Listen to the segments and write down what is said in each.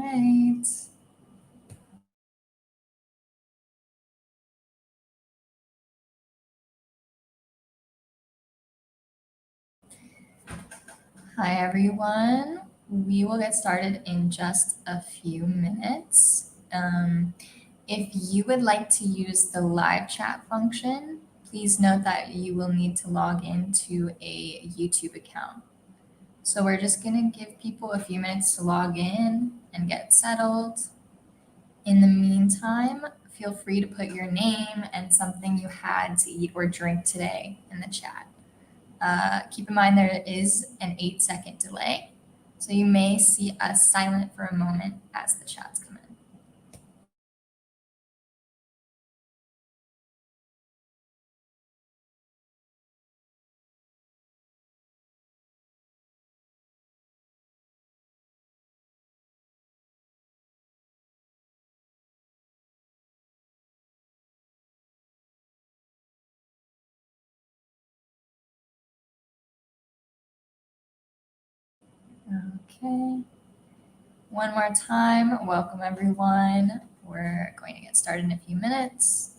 right. Hi, everyone. We will get started in just a few minutes. If you would like to use the live chat function, please note that you will need to log into a YouTube account. So we're just going to give people a few minutes to log in and get settled. In the meantime, feel free to put your name and something you had to eat or drink today in the chat. Keep in mind there is an 8-second delay, so you may see us silent for a moment as the chats come in. Okay. One more time, welcome everyone. We're going to get started in a few minutes.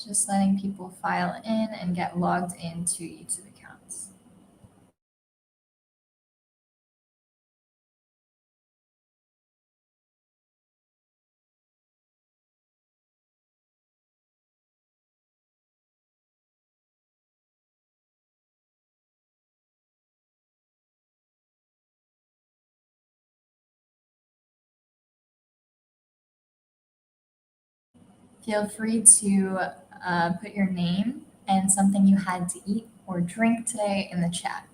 Just letting people file in and get logged into YouTube accounts. Feel free to put your name and something you had to eat or drink today in the chat.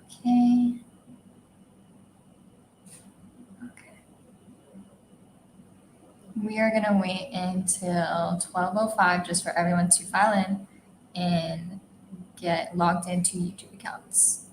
Okay. We are going to wait until 12:05 just for everyone to file in and get logged into YouTube accounts.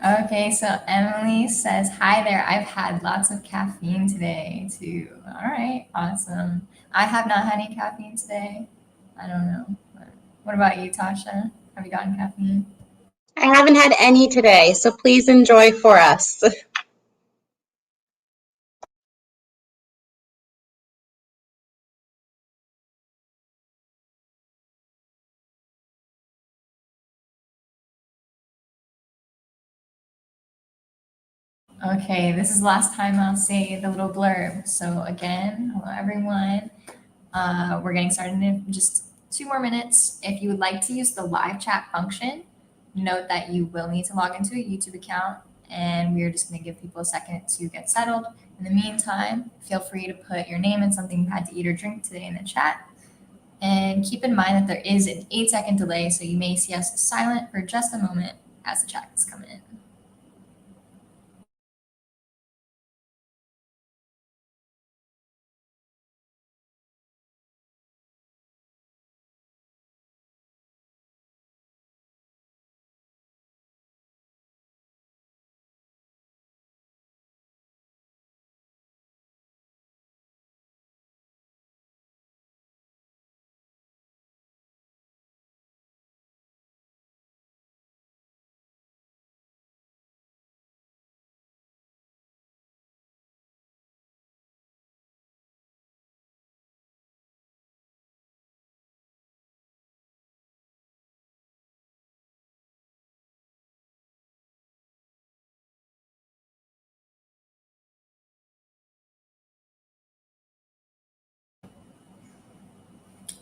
Okay, so Emily says, hi there. I've had lots of caffeine today too. All right, awesome. I have not had any caffeine today. I don't know. What about you, Tasha? Have you gotten caffeine? I haven't had any today, so please enjoy for us. Okay, this is the last time I'll say the little blurb. So again, hello everyone. We're getting started in just 2 more minutes. If you would like to use the live chat function, note that you will need to log into a YouTube account, and we're just going to give people a second to get settled. In the meantime, feel free to put your name and something you had to eat or drink today in the chat. And keep in mind that there is an 8-second delay, so you may see us silent for just a moment as the chat is coming in.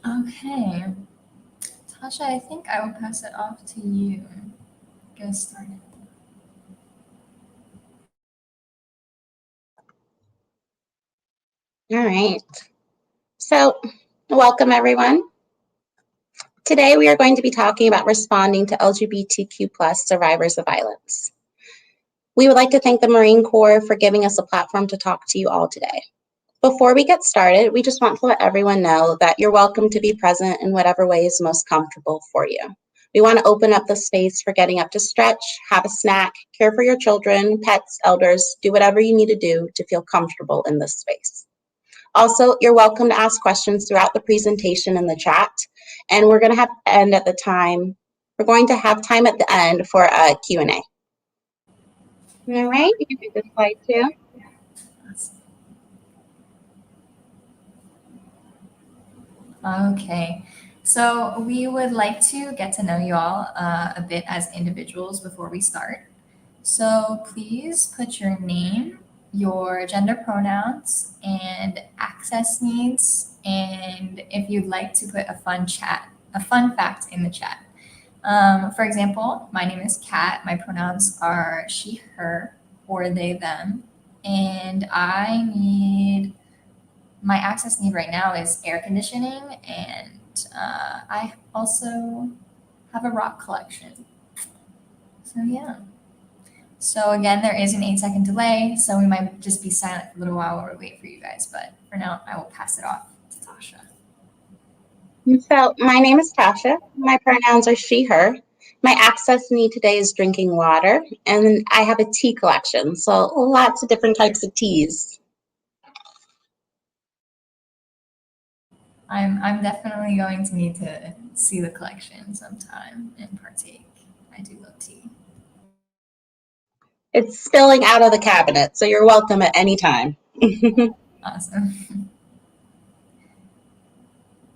Okay. Tasha, I think I will pass it off to you. Get us started. All right. So, welcome everyone. Today we are going to be talking about responding to LGBTQ+ survivors of violence. We would like to thank the Marine Corps for giving us a platform to talk to you all today. Before we get started, we just want to let everyone know that you're welcome to be present in whatever way is most comfortable for you. We want to open up the space for getting up to stretch, have a snack, care for your children, pets, elders, do whatever you need to do to feel comfortable in this space. Also, you're welcome to ask questions throughout the presentation in the chat, and we're going to have time at the end for a Q&A. All right, you can take this slide too. Okay, so we would like to get to know you all a bit as individuals before we start. So please put your name, your gender pronouns, and access needs, and if you'd like to put a fun fact in the chat. For example, my name is Kat. My pronouns are she, her, or they, them, and my access need right now is air conditioning, and I also have a rock collection. So yeah. So again, there is an 8-second delay, so we might just be silent for a little while while we wait for you guys. But for now, I will pass it off to Tasha. So my name is Tasha. My pronouns are she, her. My access need today is drinking water, and I have a tea collection, so lots of different types of teas. I'm definitely going to need to see the collection sometime and partake. I do love tea. It's spilling out of the cabinet, so you're welcome at any time. Awesome.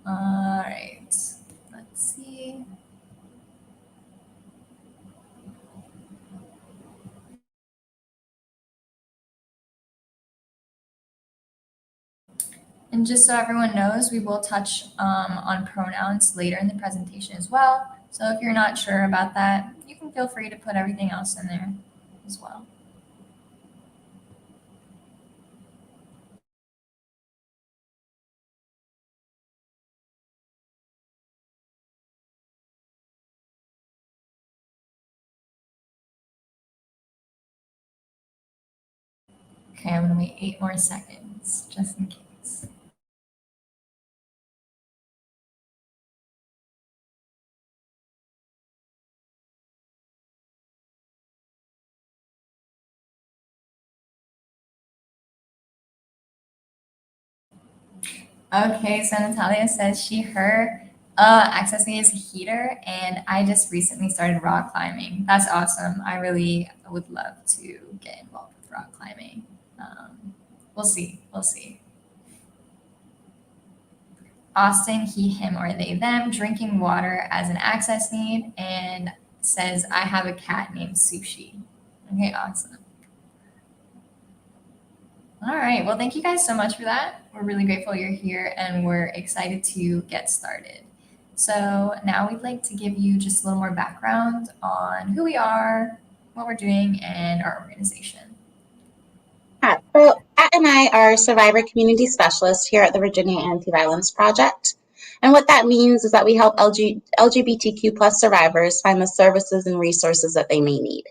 All right, let's see. And just so everyone knows, we will touch on pronouns later in the presentation as well. So if you're not sure about that, you can feel free to put everything else in there as well. Okay, I'm gonna wait 8 more seconds just in case. Okay, so Natalia says she, her. Access me is a heater, and I just recently started rock climbing. That's awesome. I really would love to get involved with rock climbing. We'll see. We'll see. Austin, he, him, or they, them, drinking water as an access need, and says, I have a cat named Sushi. Okay, awesome. All right. Well, thank you guys so much for that. We're really grateful you're here, and we're excited to get started. So now we'd like to give you just a little more background on who we are, what we're doing, and our organization. So Pat and I are survivor community specialists here at the Virginia Anti-Violence Project. And what that means is that we help LGBTQ plus survivors find the services and resources that they may need.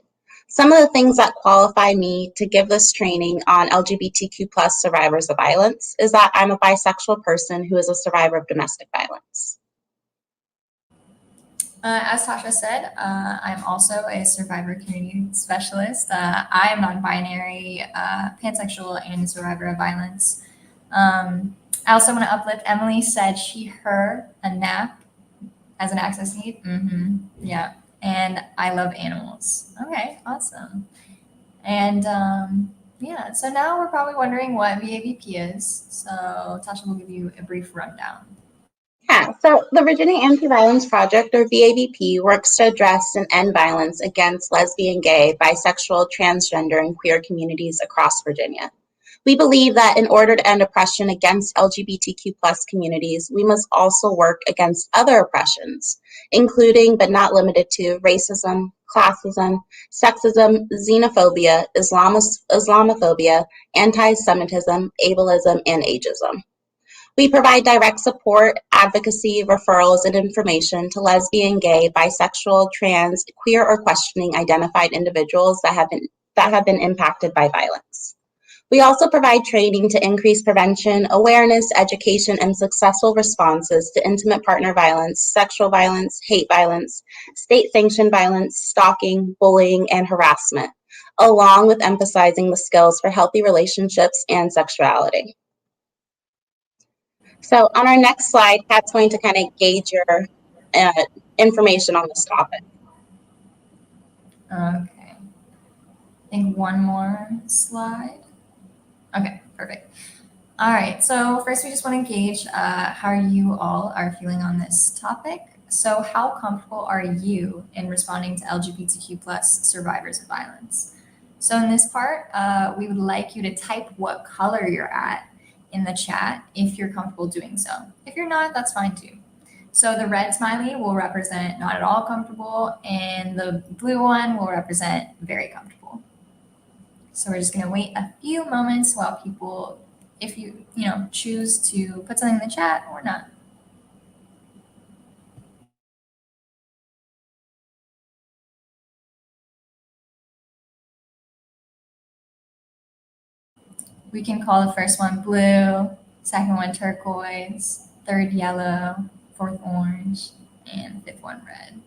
Some of the things that qualify me to give this training on LGBTQ plus survivors of violence is that I'm a bisexual person who is a survivor of domestic violence. As Tasha said, I'm also a survivor community specialist. I am non-binary, pansexual, and a survivor of violence. I also want to uplift Emily said she, her, a nap as an access need. Yeah. And I love animals. Okay, awesome. And yeah, so now we're probably wondering what VAVP is. So Tasha will give you a brief rundown. Yeah, so the Virginia Anti-Violence Project, or VAVP, works to address and end violence against lesbian, gay, bisexual, transgender, and queer communities across Virginia. We believe that in order to end oppression against LGBTQ plus communities, we must also work against other oppressions, including but not limited to racism, classism, sexism, xenophobia, Islamophobia, anti-Semitism, ableism, and ageism. We provide direct support, advocacy, referrals, and information to lesbian, gay, bisexual, trans, queer, or questioning identified individuals that have been impacted by violence. We also provide training to increase prevention, awareness, education, and successful responses to intimate partner violence, sexual violence, hate violence, state-sanctioned violence, stalking, bullying, and harassment, along with emphasizing the skills for healthy relationships and sexuality. So on our next slide, Kat's going to kind of gauge your uh, information on this topic. Okay. I think one more slide. Okay, perfect. All right, so first we just want to gauge how you all are feeling on this topic. So how comfortable are you in responding to LGBTQ plus survivors of violence? So in this part, we would like you to type what color you're at in the chat if you're comfortable doing so. If you're not, that's fine too. So the red smiley will represent not at all comfortable, and the blue one will represent very comfortable. So we're just going to wait a few moments while people, if you choose to put something in the chat or not. We can call the first one blue, second one turquoise, third yellow, fourth orange, and fifth one red.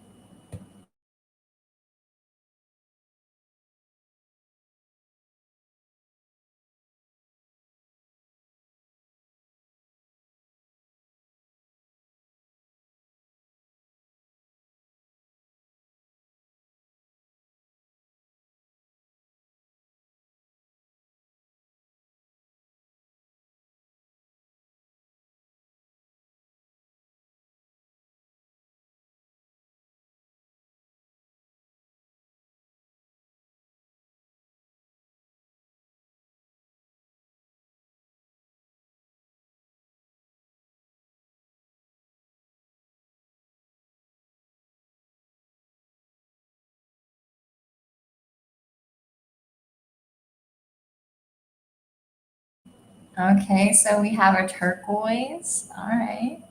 Okay, so we have a turquoise. All right.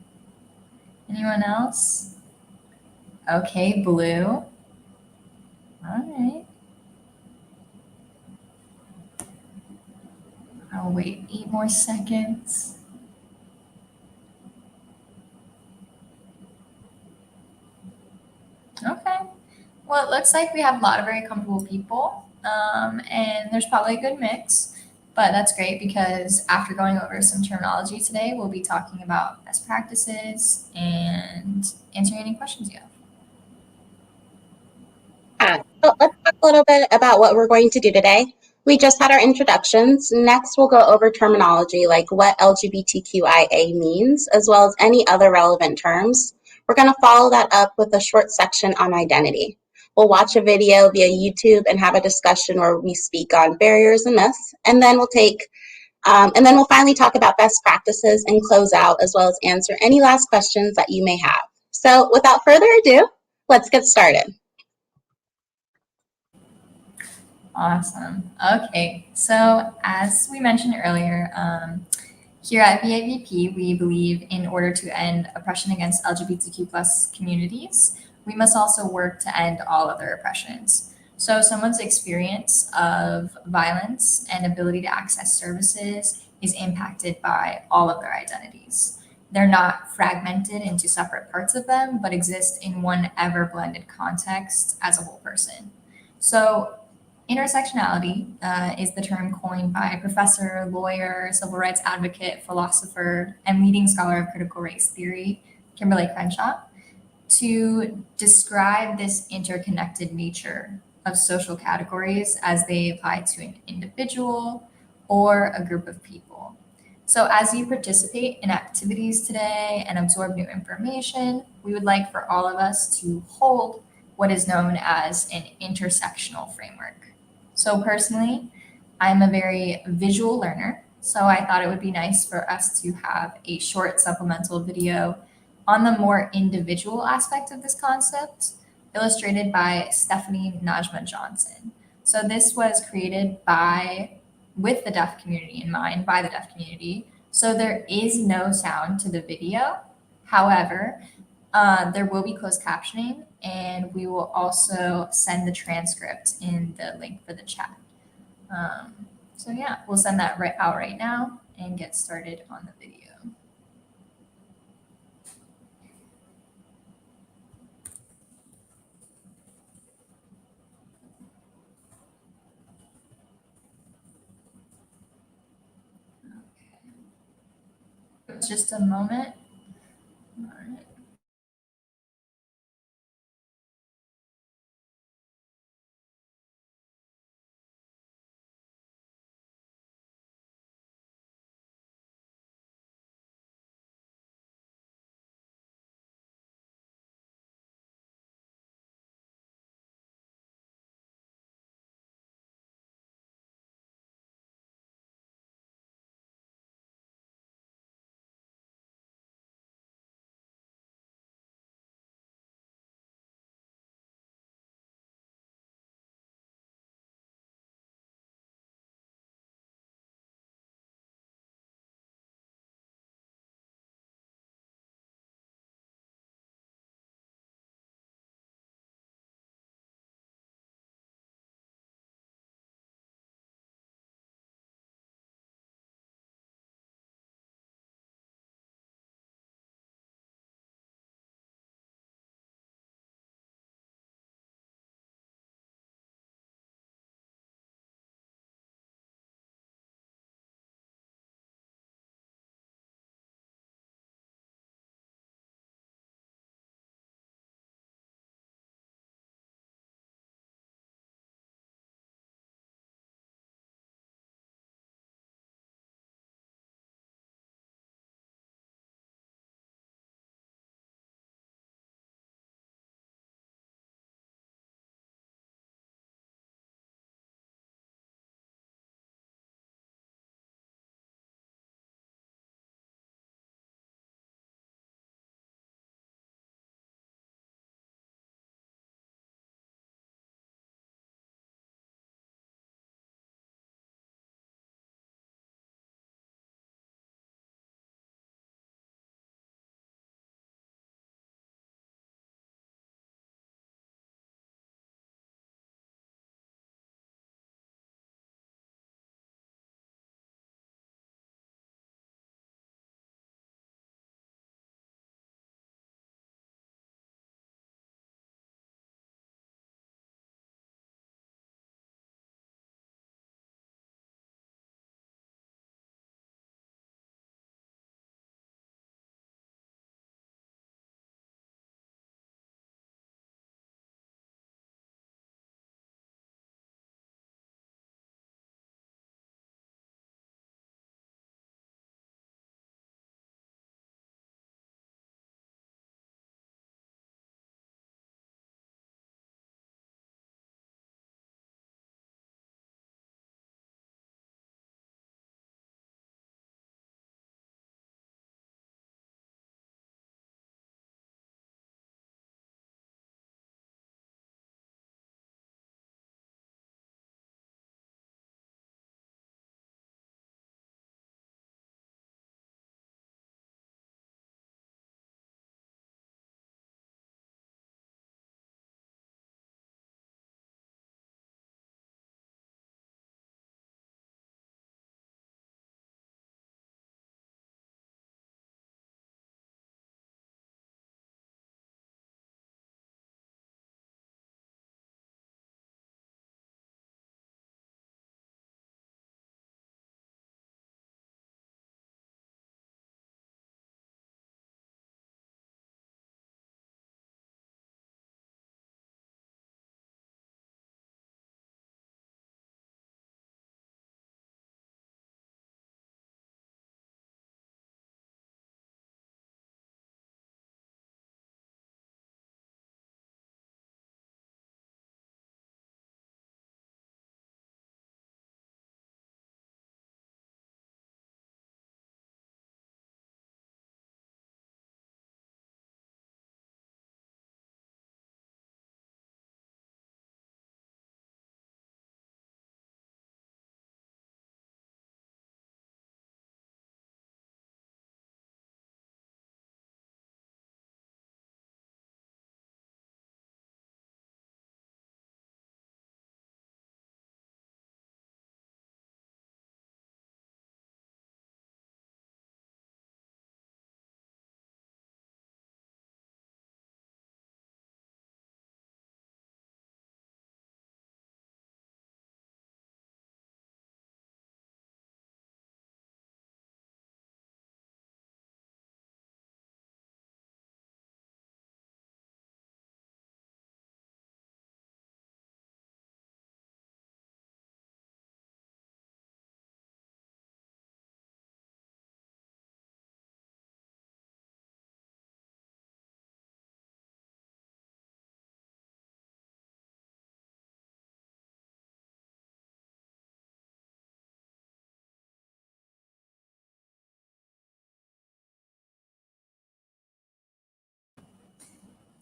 Anyone else? Okay, blue. All right. I'll wait 8 more seconds. Okay. Well, it looks like we have a lot of very comfortable people, and there's probably a good mix. But that's great because after going over some terminology today, we'll be talking about best practices and answering any questions you have. So let's talk a little bit about what we're going to do today. We just had our introductions. Next, we'll go over terminology like what LGBTQIA means, as well as any other relevant terms. We're going to follow that up with a short section on identity. We'll watch a video via YouTube and have a discussion where we speak on barriers and myths, and then we'll finally talk about best practices and close out, as well as answer any last questions that you may have. So without further ado, let's get started. Awesome. Okay, so as we mentioned earlier, here at VAVP, we believe in order to end oppression against LGBTQ plus communities, we must also work to end all other oppressions. So someone's experience of violence and ability to access services is impacted by all of their identities. They're not fragmented into separate parts of them, but exist in one ever blended context as a whole person. So intersectionality is the term coined by professor, lawyer, civil rights advocate, philosopher, and leading scholar of critical race theory, Kimberly Crenshaw, to describe this interconnected nature of social categories as they apply to an individual or a group of people. So, as you participate in activities today and absorb new information, we would like for all of us to hold what is known as an intersectional framework. So personally, I'm a very visual learner. So I thought it would be nice for us to have a short supplemental video on the more individual aspect of this concept, illustrated by Stephanie Najma Johnson. So this was created with the deaf community in mind, by the deaf community. So there is no sound to the video. However, there will be closed captioning, and we will also send the transcript in the link for the chat. So yeah, we'll send that right out right now and get started on the video. Okay. Just a moment. All right.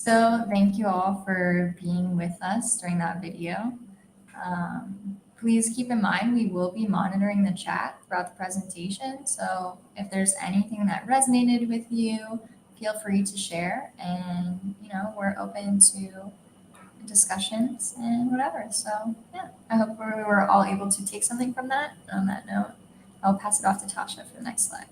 So thank you all for being with us during that video. Please keep in mind we will be monitoring the chat throughout the presentation. So if there's anything that resonated with you, feel free to share. And we're open to discussions and whatever. So yeah, I hope we were all able to take something from that. On that note, I'll pass it off to Tasha for the next slide.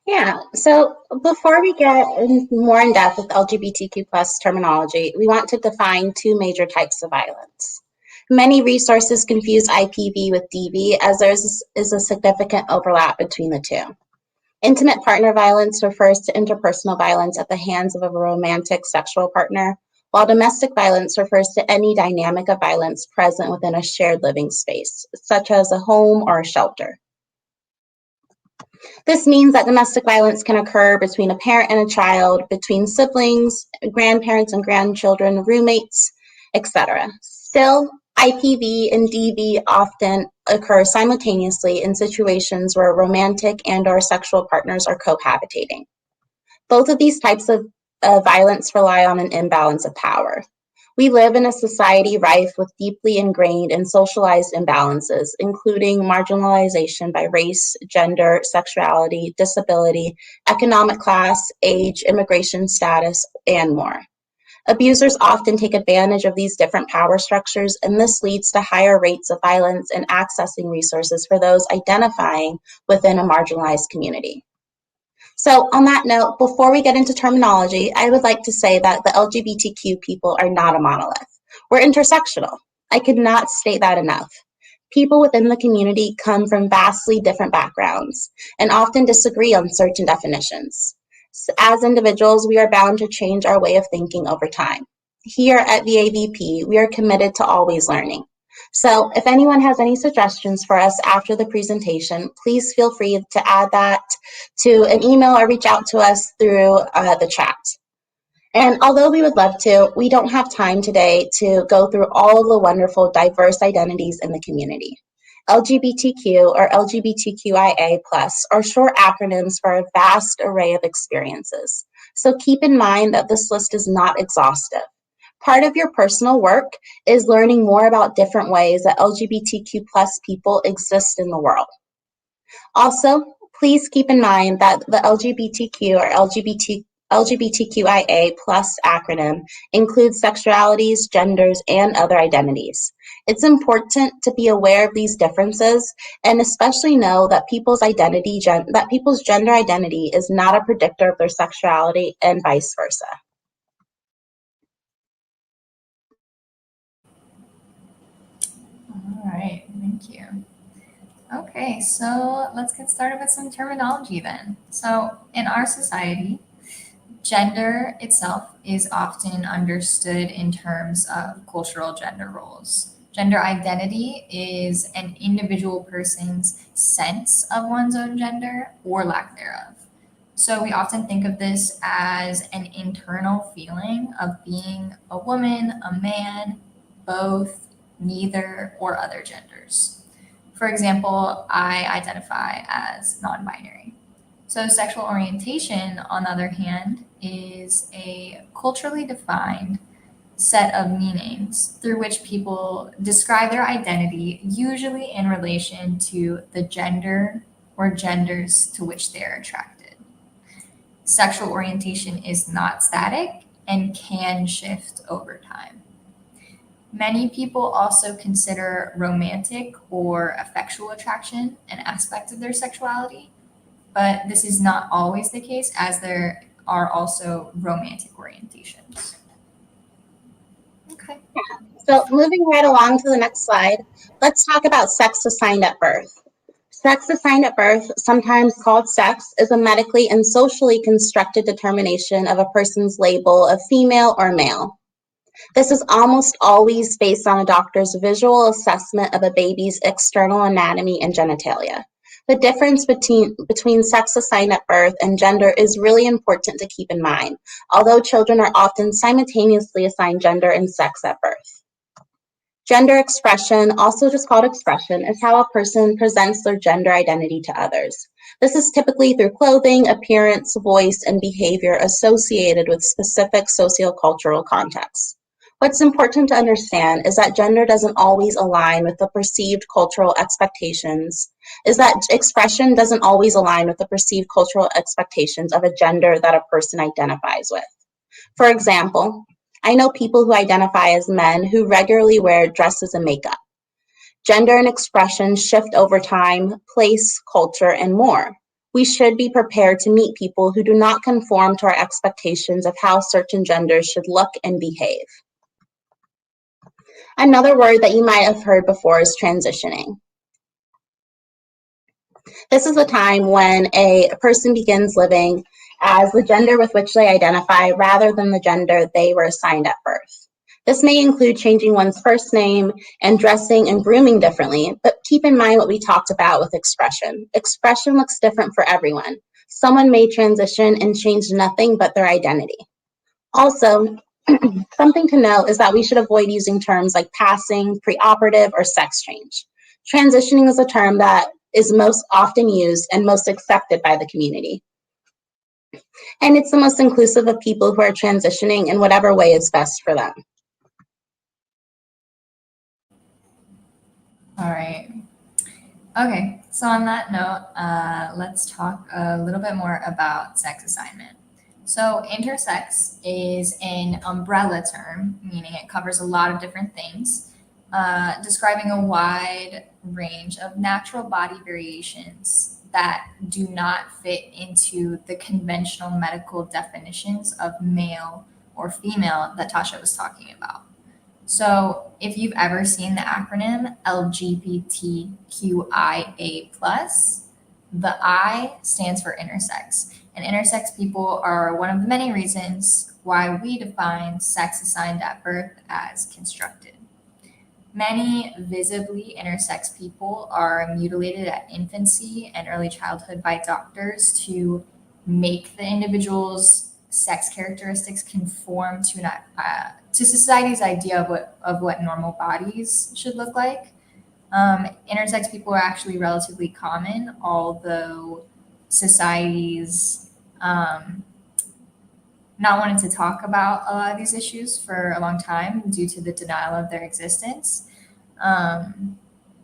Yeah, so before we get more in depth with LGBTQ plus terminology, we want to define two major types of violence. Many resources confuse IPV with DV as there is a significant overlap between the two. Intimate partner violence refers to interpersonal violence at the hands of a romantic sexual partner, while domestic violence refers to any dynamic of violence present within a shared living space, such as a home or a shelter. This means that domestic violence can occur between a parent and a child, between siblings, grandparents and grandchildren, roommates, etc. Still, IPV and DV often occur simultaneously in situations where romantic and/or sexual partners are cohabitating. Both of these types of violence rely on an imbalance of power. We live in a society rife with deeply ingrained and socialized imbalances, including marginalization by race, gender, sexuality, disability, economic class, age, immigration status, and more. Abusers often take advantage of these different power structures, and this leads to higher rates of violence and accessing resources for those identifying within a marginalized community. So on that note, before we get into terminology, I would like to say that the LGBTQ people are not a monolith. We're intersectional. I could not state that enough. People within the community come from vastly different backgrounds and often disagree on certain definitions. As individuals, we are bound to change our way of thinking over time. Here at VAVP, we are committed to always learning. So if anyone has any suggestions for us after the presentation, please feel free to add that to an email or reach out to us through the chat. And although we would love to, we don't have time today to go through all of the wonderful diverse identities in the community. LGBTQ or LGBTQIA+ are short acronyms for a vast array of experiences. So keep in mind that this list is not exhaustive. Part of your personal work is learning more about different ways that LGBTQ+ people exist in the world. Also, please keep in mind that the LGBTQ or LGBTQIA+ acronym includes sexualities, genders, and other identities. It's important to be aware of these differences and especially know that people's gender identity is not a predictor of their sexuality and vice versa. All right, thank you. Okay, so let's get started with some terminology then. So in our society, gender itself is often understood in terms of cultural gender roles. Gender identity is an individual person's sense of one's own gender or lack thereof. So we often think of this as an internal feeling of being a woman, a man, both, neither, or other genders. For example, I identify as non binary. So, sexual orientation, on the other hand, is a culturally defined set of meanings through which people describe their identity, usually in relation to the gender or genders to which they are attracted. Sexual orientation is not static and can shift over time. Many people also consider romantic or affectual attraction an aspect of their sexuality, but this is not always the case as there are also romantic orientations. Okay. So moving right along to the next slide, let's talk about sex assigned at birth. Sex assigned at birth, sometimes called sex, is a medically and socially constructed determination of a person's label of female or male. This is almost always based on a doctor's visual assessment of a baby's external anatomy and genitalia. The difference between sex assigned at birth and gender is really important to keep in mind, although children are often simultaneously assigned gender and sex at birth. Gender expression, also just called expression, is how a person presents their gender identity to others. This is typically through clothing, appearance, voice, and behavior associated with specific sociocultural contexts. What's important to understand is that gender doesn't always align with the perceived cultural expectations, is that expression doesn't always align with the perceived cultural expectations of a gender that a person identifies with. For example, I know people who identify as men who regularly wear dresses and makeup. Gender and expression shift over time, place, culture, and more. We should be prepared to meet people who do not conform to our expectations of how certain genders should look and behave. Another word that you might have heard before is transitioning. This is the time when a person begins living as the gender with which they identify rather than the gender they were assigned at birth. This may include changing one's first name and dressing and grooming differently, but keep in mind what we talked about with expression. Expression looks different for everyone. Someone may transition and change nothing but their identity. Also, something to note is that we should avoid using terms like passing, preoperative, or sex change. Transitioning is a term that is most often used and most accepted by the community. And it's the most inclusive of people who are transitioning in whatever way is best for them. All right. Okay, so on that note, let's talk a little bit more about sex assignment. So, intersex is an umbrella term, meaning it covers a lot of different things, describing a wide range of natural body variations that do not fit into the conventional medical definitions of male or female that Tasha was talking about. So, if you've ever seen the acronym LGBTQIA, the I stands for intersex. And intersex people are one of the many reasons why we define sex assigned at birth as constructed. Many visibly intersex people are mutilated at infancy and early childhood by doctors to make the individual's sex characteristics conform to society's idea of what normal bodies should look like. Intersex people are actually relatively common, although society's not wanted to talk about a lot of these issues for a long time due to the denial of their existence. Um,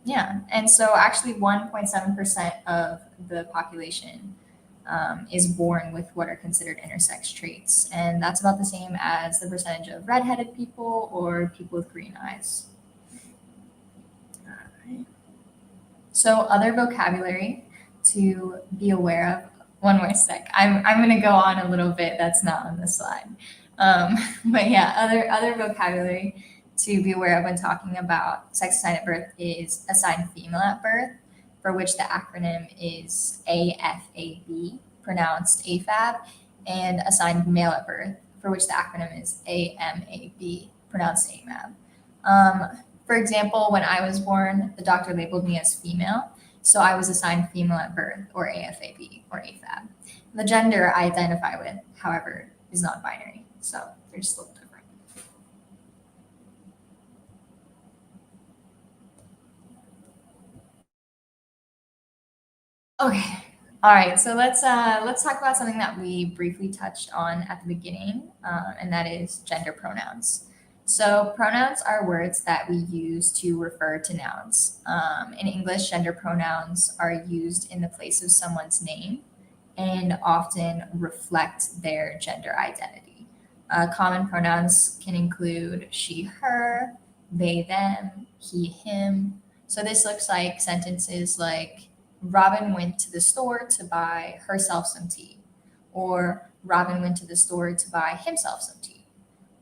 yeah, and so actually 1.7% of the population is born with what are considered intersex traits, and that's about the same as the percentage of redheaded people or people with green eyes. All right. So other vocabulary to be aware of. One more sec. I'm going to go on a little bit that's not on the slide. But yeah, other vocabulary to be aware of when talking about sex assigned at birth is assigned female at birth, for which the acronym is AFAB, pronounced AFAB, and assigned male at birth, for which the acronym is AMAB, pronounced AMAB. For example, when I was born, the doctor labeled me as female, so I was assigned female at birth, or AFAB, or AFAB. The gender I identify with, however, is non-binary, so they're just a little different. Okay, all right. So let's talk about something that we briefly touched on at the beginning, and that is gender pronouns. So pronouns are words that we use to refer to nouns. In English, gender pronouns are used in the place of someone's name and often reflect their gender identity. Common pronouns can include she, her, they, them, he, him. So this looks like sentences like Robin went to the store to buy herself some tea, or Robin went to the store to buy himself some tea,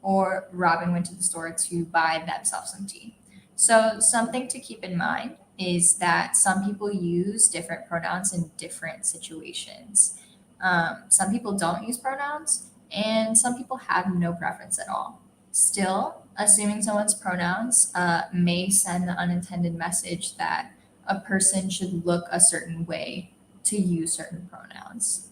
or Robin went to the store to buy themselves some tea. So, something to keep in mind is that some people use different pronouns in different situations. Some people don't use pronouns, and some people have no preference at all. Still, assuming someone's pronouns may send the unintended message that a person should look a certain way to use certain pronouns.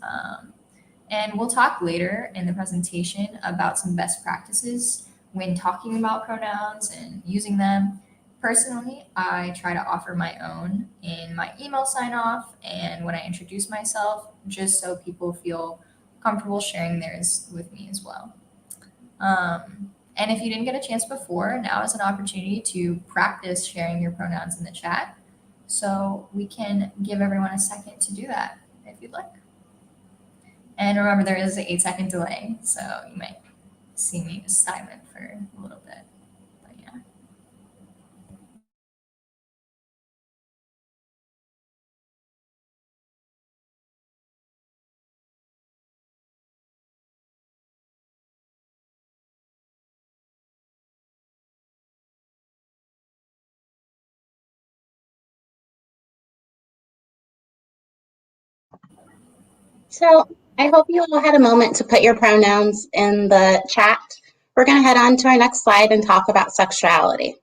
And we'll talk later in the presentation about some best practices when talking about pronouns and using them. Personally, I try to offer my own in my email sign off and when I introduce myself, just so people feel comfortable sharing theirs with me as well. And if you didn't get a chance before, now is an opportunity to practice sharing your pronouns in the chat. So we can give everyone a second to do that if you'd like. And remember, there is an 8-second delay, so you might see me just silent for a little bit. But yeah. So I hope you all had a moment to put your pronouns in the chat. We're going to head on to our next slide and talk about sexuality.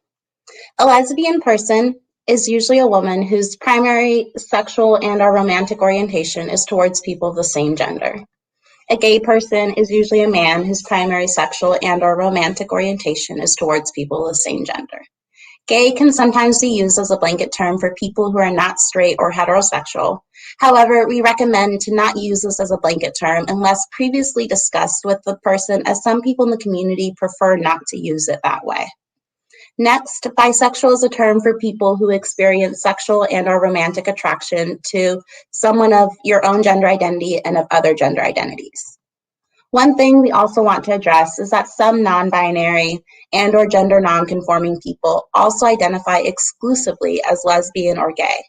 A lesbian person is usually a woman whose primary sexual and/or romantic orientation is towards people of the same gender. A gay person is usually a man whose primary sexual and/or romantic orientation is towards people of the same gender. Gay can sometimes be used as a blanket term for people who are not straight or heterosexual. However, we recommend to not use this as a blanket term unless previously discussed with the person, as some people in the community prefer not to use it that way. Next, bisexual is a term for people who experience sexual and/or romantic attraction to someone of your own gender identity and of other gender identities. One thing we also want to address is that some non-binary and/or gender non-conforming people also identify exclusively as lesbian or gay.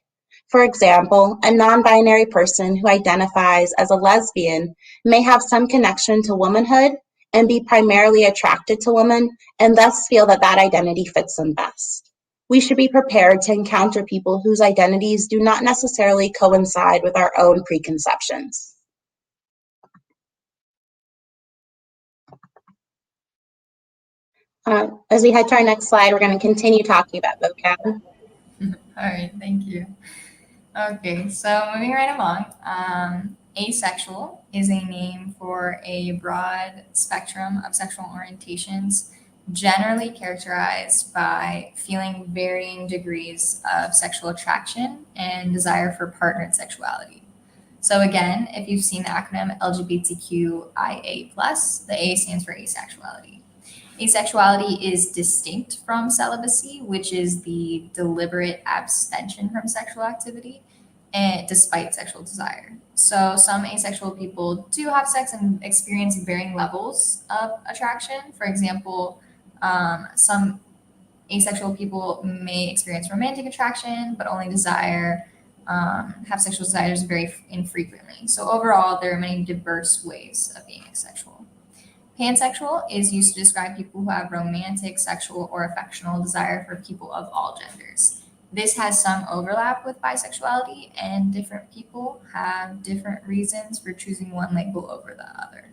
For example, a non-binary person who identifies as a lesbian may have some connection to womanhood and be primarily attracted to women and thus feel that that identity fits them best. We should be prepared to encounter people whose identities do not necessarily coincide with our own preconceptions. As we head to our next slide, we're going to continue talking about vocab. All right, thank you. Okay, so moving right along, asexual is a name for a broad spectrum of sexual orientations, generally characterized by feeling varying degrees of sexual attraction and desire for partnered sexuality. So again, if you've seen the acronym LGBTQIA+, the A stands for asexuality. Asexuality is distinct from celibacy, which is the deliberate abstention from sexual activity and despite sexual desire. So some asexual people do have sex and experience varying levels of attraction. For example, some asexual people may experience romantic attraction, but only have sexual desires very infrequently. So overall, there are many diverse ways of being asexual. Pansexual is used to describe people who have romantic, sexual, or affectional desire for people of all genders. This has some overlap with bisexuality, and different people have different reasons for choosing one label over the other.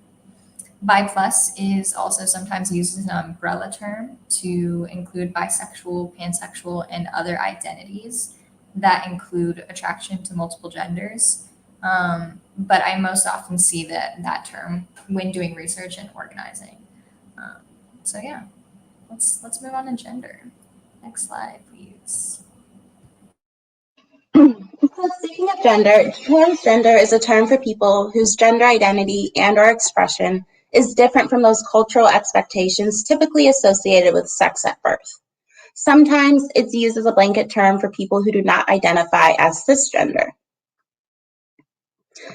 Bi plus is also sometimes used as an umbrella term to include bisexual, pansexual, and other identities that include attraction to multiple genders. But I most often see that term when doing research and organizing. So yeah, let's move on to gender. Next slide, please. So speaking of gender, transgender is a term for people whose gender identity and/or expression is different from those cultural expectations typically associated with sex at birth. Sometimes it's used as a blanket term for people who do not identify as cisgender.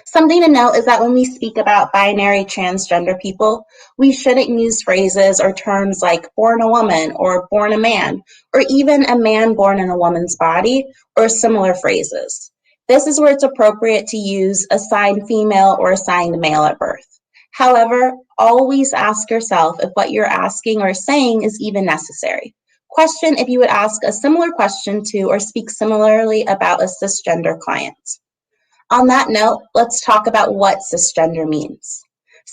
Something to note is that when we speak about binary transgender people, we shouldn't use phrases or terms like born a woman or born a man, or even a man born in a woman's body, or similar phrases. This is where it's appropriate to use assigned female or assigned male at birth. However, always ask yourself if what you're asking or saying is even necessary. Question if you would ask a similar question to or speak similarly about a cisgender client. On that note, let's talk about what cisgender means.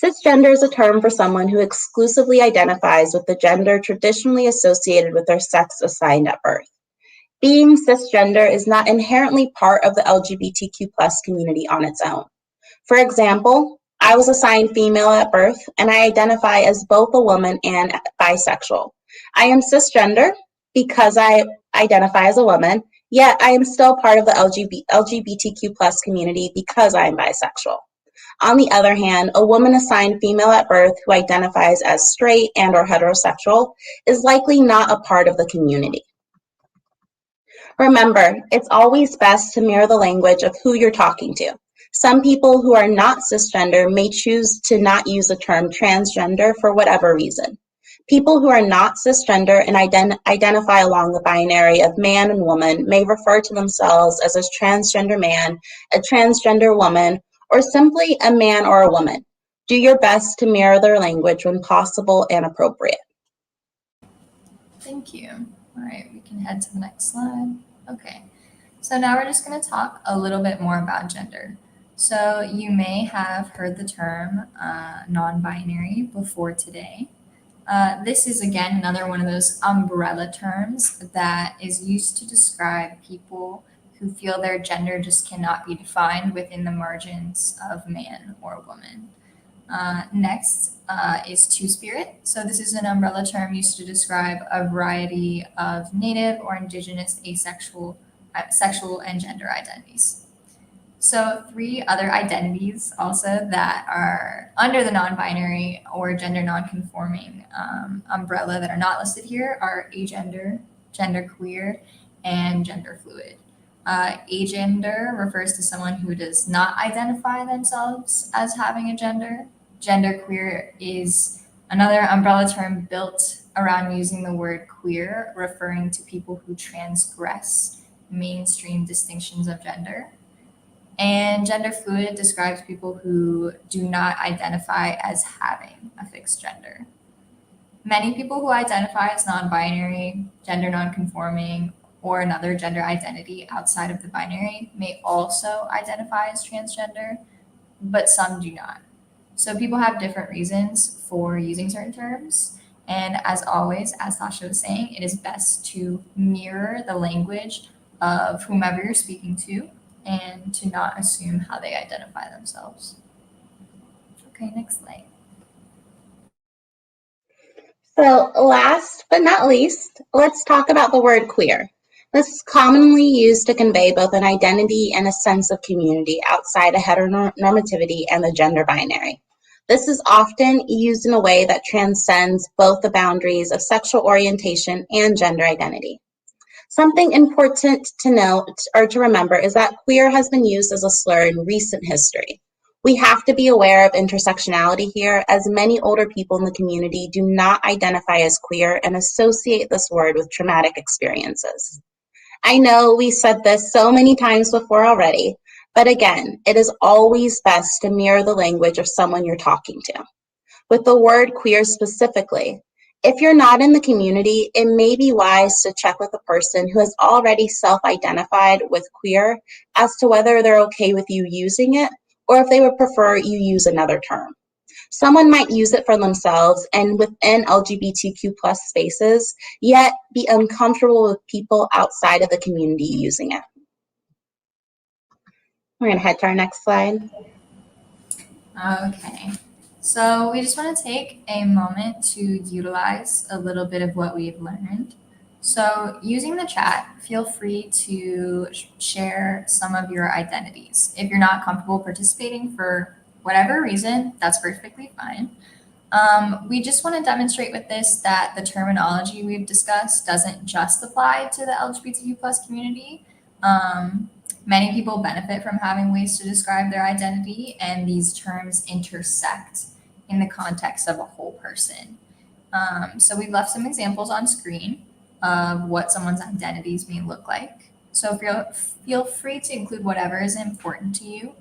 Cisgender is a term for someone who exclusively identifies with the gender traditionally associated with their sex assigned at birth. Being cisgender is not inherently part of the LGBTQ+ community on its own. For example, I was assigned female at birth, and I identify as both a woman and bisexual. I am cisgender because I identify as a woman, yet I am still part of the LGBTQ plus community because I am bisexual. On the other hand, a woman assigned female at birth who identifies as straight and or heterosexual is likely not a part of the community. Remember, it's always best to mirror the language of who you're talking to. Some people who are not cisgender may choose to not use the term transgender for whatever reason. People who are not cisgender and identify along the binary of man and woman may refer to themselves as a transgender man, a transgender woman, or simply a man or a woman. Do your best to mirror their language when possible and appropriate. Thank you. All right, we can head to the next slide. Okay, so now we're just going to talk a little bit more about gender. So you may have heard the term non-binary before today. This is again another one of those umbrella terms that is used to describe people who feel their gender just cannot be defined within the margins of man or woman. Next is two-spirit. So this is an umbrella term used to describe a variety of native or indigenous asexual, sexual and gender identities. So three other identities also that are under the non-binary or gender non-conforming umbrella that are not listed here are agender, genderqueer, and gender fluid. Agender refers to someone who does not identify themselves as having a gender. Genderqueer is another umbrella term built around using the word queer, referring to people who transgress mainstream distinctions of gender. And gender fluid describes people who do not identify as having a fixed gender. Many people who identify as non binary, gender non conforming, or another gender identity outside of the binary may also identify as transgender, but some do not. So people have different reasons for using certain terms. And as always, as Sasha was saying, it is best to mirror the language of whomever you're speaking to and to not assume how they identify themselves. Okay, next slide. So last but not least, let's talk about the word queer. This is commonly used to convey both an identity and a sense of community outside of heteronormativity and the gender binary. This is often used in a way that transcends both the boundaries of sexual orientation and gender identity. Something important to note or to remember is that queer has been used as a slur in recent history. We have to be aware of intersectionality here, as many older people in the community do not identify as queer and associate this word with traumatic experiences. I know we said this so many times before already, but again, it is always best to mirror the language of someone you're talking to. With the word queer specifically, if you're not in the community, it may be wise to check with a person who has already self-identified with queer as to whether they're okay with you using it or if they would prefer you use another term. Someone might use it for themselves and within LGBTQ plus spaces, yet be uncomfortable with people outside of the community using it. We're going to head to our next slide. Okay, so we just want to take a moment to utilize a little bit of what we've learned. So using the chat, feel free to share some of your identities. If you're not comfortable participating for whatever reason, that's perfectly fine. We just want to demonstrate with this that the terminology we've discussed doesn't just apply to the LGBTQ plus community. Many people benefit from having ways to describe their identity, and these terms intersect in the context of a whole person. So we've left some examples on screen of what someone's identities may look like. So feel free to include whatever is important to you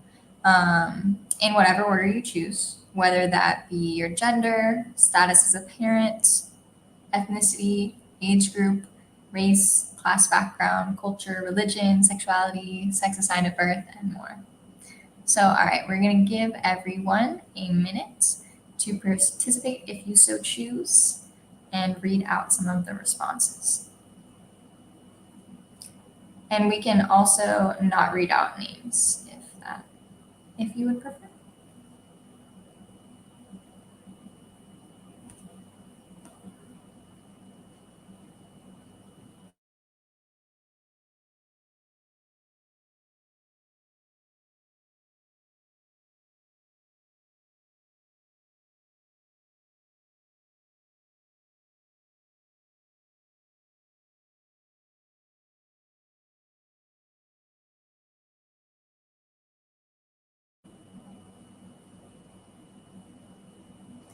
in whatever order you choose, whether that be your gender, status as a parent, ethnicity, age group, race, class background, culture, religion, sexuality, sex assigned at birth, and more. So, all right, we're going to give everyone a minute to participate if you so choose and read out some of the responses. And we can also not read out names if you would prefer.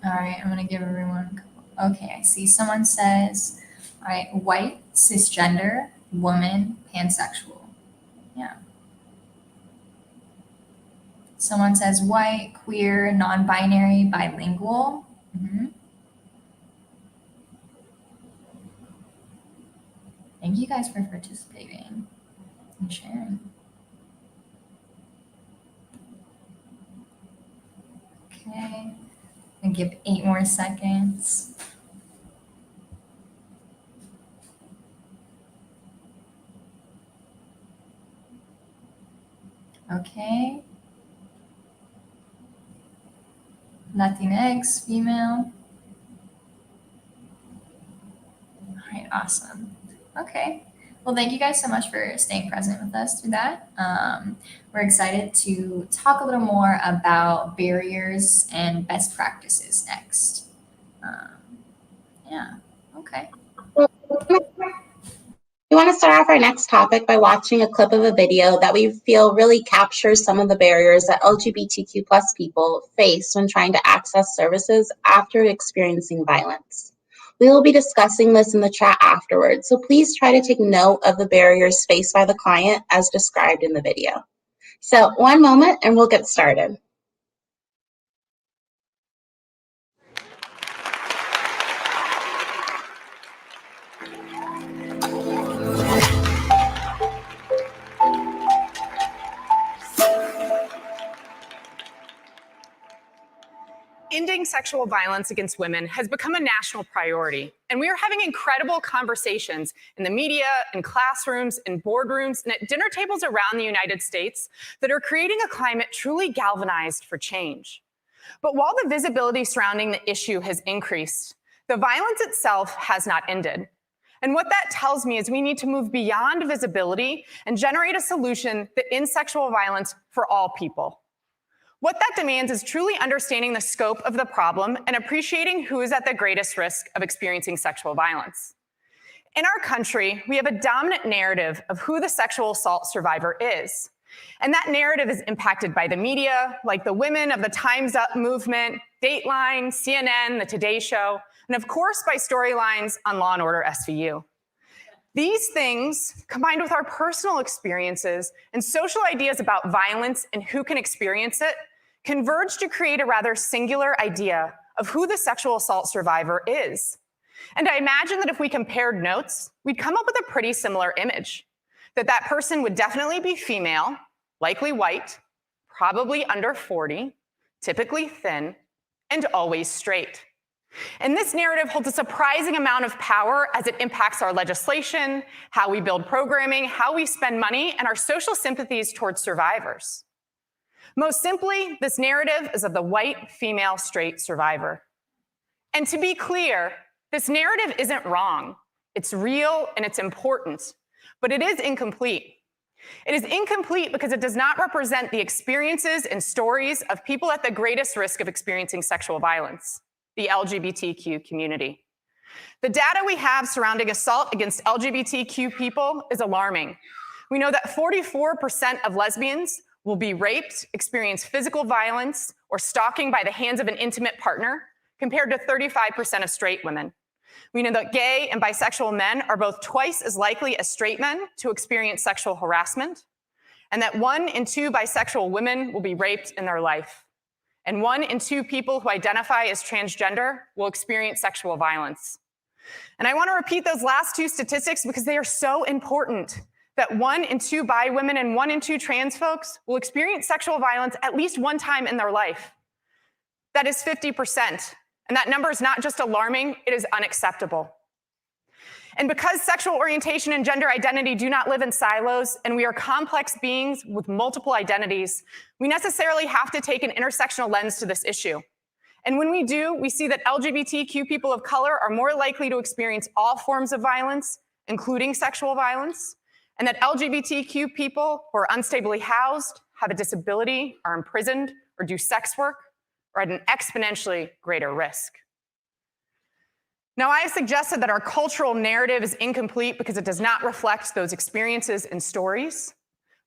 All right, I'm gonna give everyone a couple. Okay, I see someone says, all right, white, cisgender, woman, pansexual. Yeah. Someone says white, queer, non-binary, bilingual. Mhm. Thank you guys for participating and sharing. Okay, and give 8 more seconds. Okay. Latinx, female. All right, awesome. Okay. Well, thank you guys so much for staying present with us through that. We're excited to talk a little more about barriers and best practices next. Um, yeah. Okay. We want to start off our next topic by watching a clip of a video that we feel really captures some of the barriers that LGBTQ plus people face when trying to access services after experiencing violence. We will be discussing this in the chat afterwards, so please try to take note of the barriers faced by the client as described in the video. So one moment and we'll get started. Ending sexual violence against women has become a national priority, and we are having incredible conversations in the media, in classrooms, in boardrooms, and at dinner tables around the United States that are creating a climate truly galvanized for change. But while the visibility surrounding the issue has increased, the violence itself has not ended. And what that tells me is we need to move beyond visibility and generate a solution that ends sexual violence for all people. What that demands is truly understanding the scope of the problem and appreciating who is at the greatest risk of experiencing sexual violence. In our country, we have a dominant narrative of who the sexual assault survivor is. And that narrative is impacted by the media, like the women of the Time's Up movement, Dateline, CNN, The Today Show, and of course by storylines on Law & Order SVU. These things, combined with our personal experiences and social ideas about violence and who can experience it, converge to create a rather singular idea of who the sexual assault survivor is. And I imagine that if we compared notes, we'd come up with a pretty similar image, that that person would definitely be female, likely white, probably under 40, typically thin, and always straight. And this narrative holds a surprising amount of power as it impacts our legislation, how we build programming, how we spend money, and our social sympathies towards survivors. Most simply, this narrative is of the white, female, straight survivor. And to be clear, this narrative isn't wrong. It's real and it's important, but it is incomplete. It is incomplete because it does not represent the experiences and stories of people at the greatest risk of experiencing sexual violence, the LGBTQ community. The data we have surrounding assault against LGBTQ people is alarming. We know that 44% of lesbians will be raped, experience physical violence, or stalking by the hands of an intimate partner, compared to 35% of straight women. We know that gay and bisexual men are both twice as likely as straight men to experience sexual harassment, and that 1 in 2 bisexual women will be raped in their life. And 1 in 2 people who identify as transgender will experience sexual violence. And I want to repeat those last 2 statistics because they are so important, that 1 in 2 bi women and 1 in 2 trans folks will experience sexual violence at least one time in their life. That is 50%. And that number is not just alarming, it is unacceptable. And because sexual orientation and gender identity do not live in silos, and we are complex beings with multiple identities, we necessarily have to take an intersectional lens to this issue. And when we do, we see that LGBTQ people of color are more likely to experience all forms of violence, including sexual violence, and that LGBTQ people who are unstably housed, have a disability, are imprisoned, or do sex work, are at an exponentially greater risk. Now, I have suggested that our cultural narrative is incomplete because it does not reflect those experiences and stories,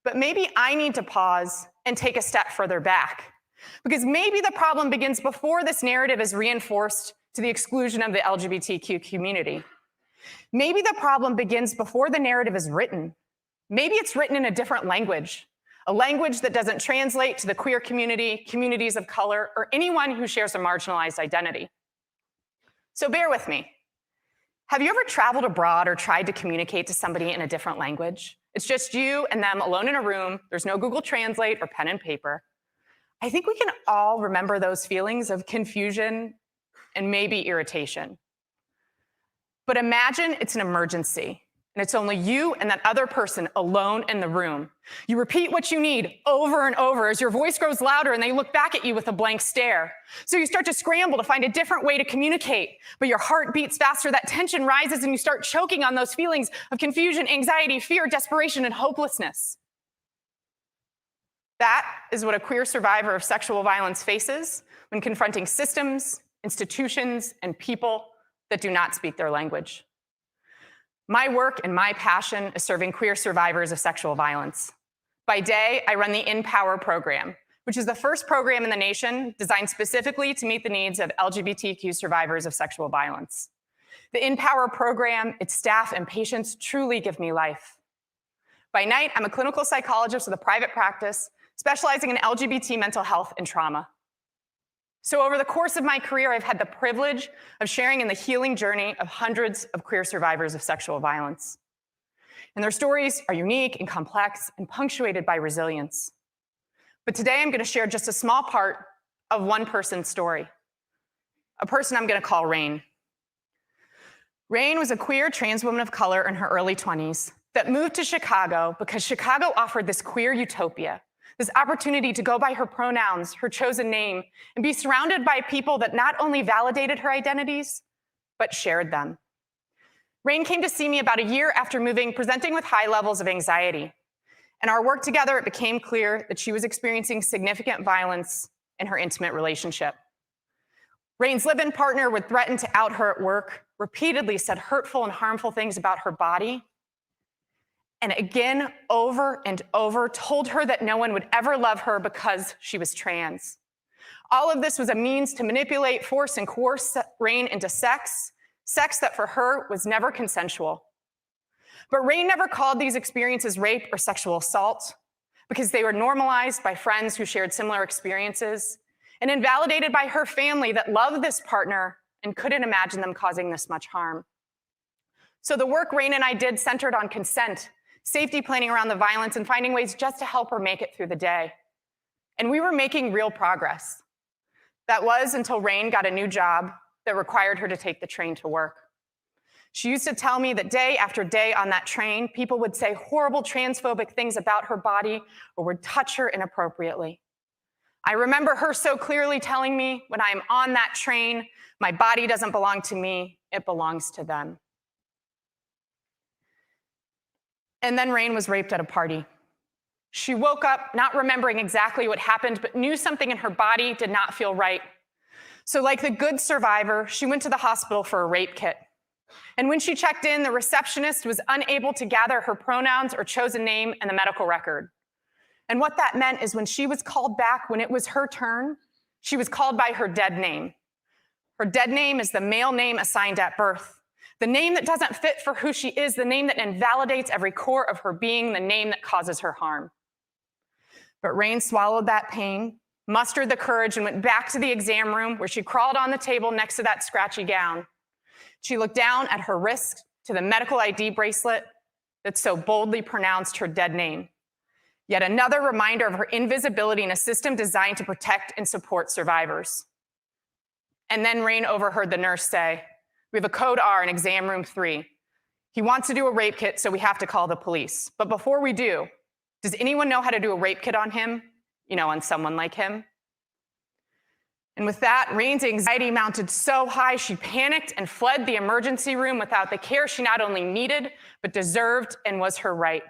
but maybe I need to pause and take a step further back, Because maybe the problem begins before this narrative is reinforced to the exclusion of the LGBTQ community. Maybe the problem begins before the narrative is written. Maybe it's written in a different language, a language that doesn't translate to the queer community, communities of color, or anyone who shares a marginalized identity. So bear with me. Have you ever traveled abroad or tried to communicate to somebody in a different language? It's just you and them alone in a room. There's no Google Translate or pen and paper. I think we can all remember those feelings of confusion and maybe irritation. But imagine it's an emergency, and it's only you and that other person alone in the room. You repeat what you need over and over as your voice grows louder and they look back at you with a blank stare. So you start to scramble to find a different way to communicate, but your heart beats faster, that tension rises, and you start choking on those feelings of confusion, anxiety, fear, desperation, and hopelessness. That is what a queer survivor of sexual violence faces when confronting systems, institutions, and people that do not speak their language. My work and my passion is serving queer survivors of sexual violence. By day, I run the Empower program, which is the first program in the nation designed specifically to meet the needs of LGBTQ survivors of sexual violence. The Empower program, its staff and patients truly give me life. By night, I'm a clinical psychologist with a private practice specializing in LGBT mental health and trauma. So over the course of my career, I've had the privilege of sharing in the healing journey of hundreds of queer survivors of sexual violence. And their stories are unique and complex and punctuated by resilience. But today I'm going to share just a small part of one person's story, a person I'm going to call Rain. Rain was a queer trans woman of color in her early 20s that moved to Chicago because Chicago offered this queer utopia, this opportunity to go by her pronouns, her chosen name, and be surrounded by people that not only validated her identities, but shared them. Rain came to see me about a year after moving, presenting with high levels of anxiety. In our work together, it became clear that she was experiencing significant violence in her intimate relationship. Rain's live-in partner would threaten to out her at work, repeatedly said hurtful and harmful things about her body, and again, over and over, told her that no one would ever love her because she was trans. All of this was a means to manipulate, force, and coerce Rain into sex that for her was never consensual. But Rain never called these experiences rape or sexual assault because they were normalized by friends who shared similar experiences and invalidated by her family that loved this partner and couldn't imagine them causing this much harm. So the work Rain and I did centered on consent, safety planning around the violence, and finding ways just to help her make it through the day. And we were making real progress. That was until Rain got a new job that required her to take the train to work. She used to tell me that day after day on that train, people would say horrible transphobic things about her body or would touch her inappropriately. I remember her so clearly telling me, when I am on that train, my body doesn't belong to me, it belongs to them. And then Rain was raped at a party. She woke up not remembering exactly what happened, but knew something in her body did not feel right. So like the good survivor, she went to the hospital for a rape kit. And when she checked in, the receptionist was unable to gather her pronouns or chosen name in the medical record. And what that meant is when she was called back, when it was her turn, she was called by her dead name. Her dead name is the male name assigned at birth. The name that doesn't fit for who she is, the name that invalidates every core of her being, the name that causes her harm. But Rain swallowed that pain, mustered the courage, and went back to the exam room where she crawled on the table next to that scratchy gown. She looked down at her wrist to the medical ID bracelet that so boldly pronounced her dead name. Yet another reminder of her invisibility in a system designed to protect and support survivors. And then Rain overheard the nurse say, "We have a code R in exam room 3. He wants to do a rape kit, so we have to call the police. But before we do, does anyone know how to do a rape kit on him? You know, on someone like him?" And with that, Rain's anxiety mounted so high, she panicked and fled the emergency room without the care she not only needed, but deserved and was her right.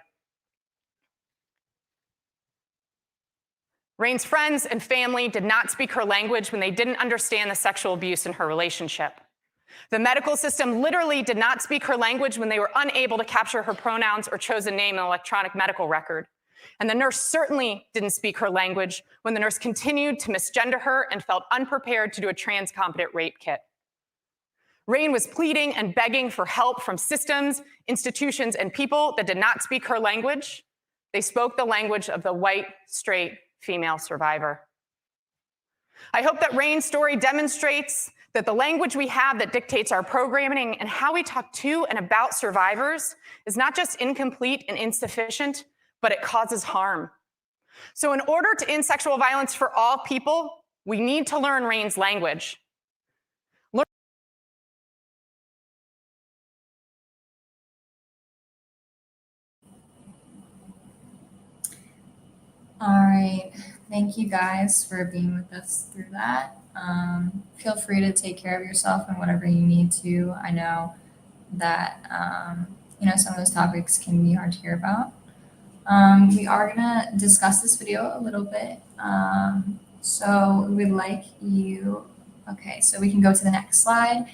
Rain's friends and family did not speak her language when they didn't understand the sexual abuse in her relationship. The medical system literally did not speak her language when they were unable to capture her pronouns or chosen name in an electronic medical record. And the nurse certainly didn't speak her language when the nurse continued to misgender her and felt unprepared to do a trans-competent rape kit. Rain was pleading and begging for help from systems, institutions, and people that did not speak her language. They spoke the language of the white, straight, female survivor. I hope that Rain's story demonstrates that the language we have that dictates our programming and how we talk to and about survivors is not just incomplete and insufficient, but it causes harm. So in order to end sexual violence for all people, we need to learn Rain's language. All right, thank you guys for being with us through that. Feel free to take care of yourself and whatever you need to. I know that, some of those topics can be hard to hear about. We are gonna discuss this video a little bit. So we'd like you, okay, so we can go to the next slide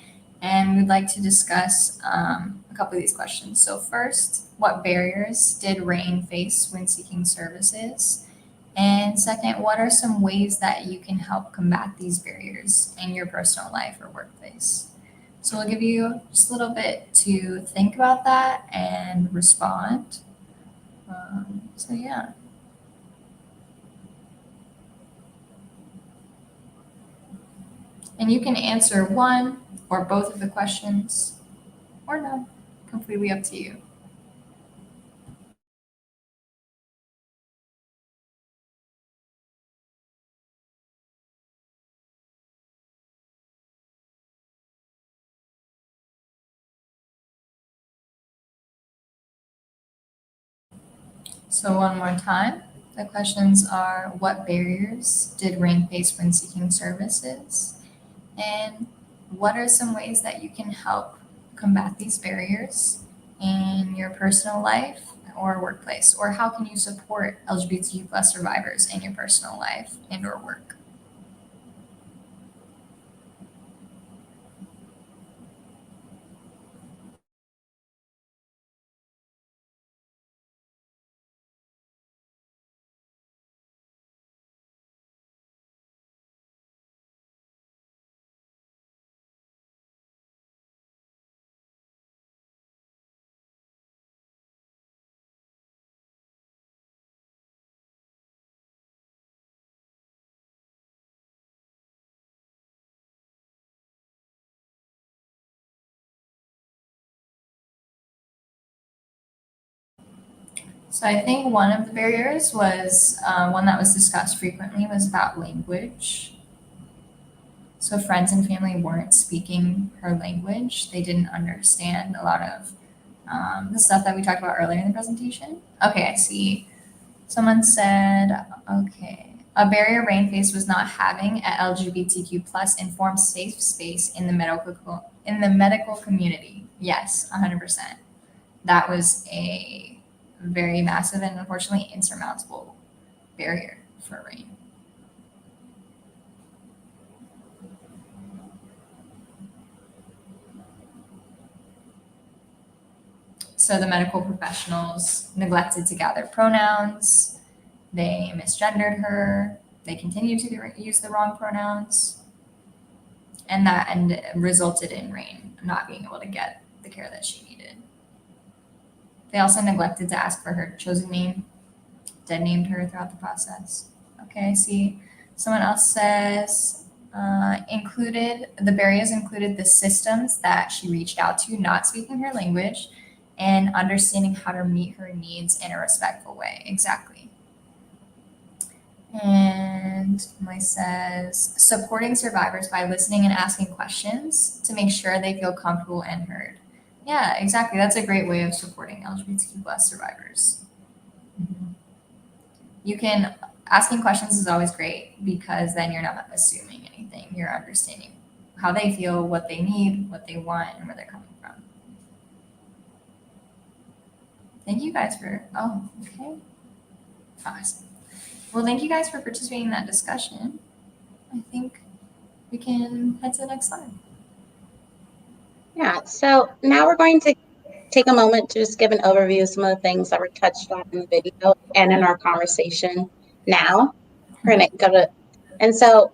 and we'd like to discuss a couple of these questions. So first, what barriers did Rain face when seeking services? And second, what are some ways that you can help combat these barriers in your personal life or workplace? So we'll give you just a little bit to think about that and respond. So yeah. And you can answer one or both of the questions or none, completely up to you. So one more time, the questions are, what barriers did Rain face when seeking services? And what are some ways that you can help combat these barriers in your personal life or workplace? Or how can you support LGBTQ plus survivors in your personal life and or work? So I think one of the barriers was one that was discussed frequently was about language. So friends and family weren't speaking her language. They didn't understand a lot of the stuff that we talked about earlier in the presentation. Okay, I see. Someone said, okay, a barrier Rain faced was not having an LGBTQ plus informed safe space in the medical community. Yes, 100%. That was a very massive and unfortunately insurmountable barrier for Rain. So the medical professionals neglected to gather pronouns. They misgendered her. They continued to use the wrong pronouns. And that resulted in Rain not being able to get the care that she needed. They also neglected to ask for her chosen name, dead named her throughout the process. Okay, I see. Someone else says, the barriers included the systems that she reached out to, not speaking her language, and understanding how to meet her needs in a respectful way. Exactly. And Emily says, supporting survivors by listening and asking questions to make sure they feel comfortable and heard. Yeah, exactly. That's a great way of supporting LGBTQ plus survivors. Mm-hmm. You can, asking questions is always great because then you're not assuming anything. You're understanding how they feel, what they need, what they want, and where they're coming from. Thank you guys for, okay. Awesome. Well, thank you guys for participating in that discussion. I think we can head to the next slide. Yeah, so now we're going to take a moment to just give an overview of some of the things that were touched on in the video and in our conversation now. We're going to go to, and so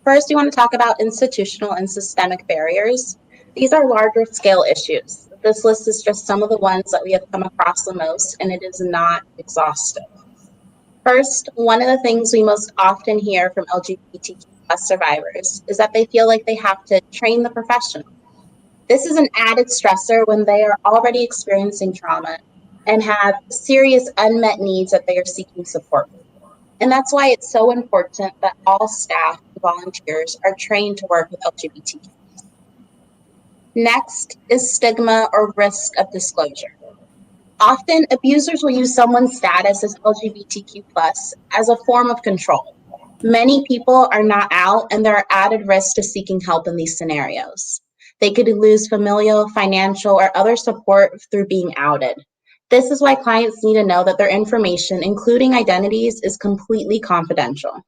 first, we want to talk about institutional and systemic barriers. These are larger scale issues. This list is just some of the ones that we have come across the most, and it is not exhaustive. First, one of the things we most often hear from LGBTQ plus survivors is that they feel like they have to train the professional. This is an added stressor when they are already experiencing trauma and have serious unmet needs that they are seeking support with. And that's why it's so important that all staff and volunteers are trained to work with LGBTQ. Next is stigma or risk of disclosure. Often, abusers will use someone's status as LGBTQ plus as a form of control. Many people are not out, and there are added risks to seeking help in these scenarios. They could lose familial, financial, or other support through being outed. This is why clients need to know that their information, including identities, is completely confidential.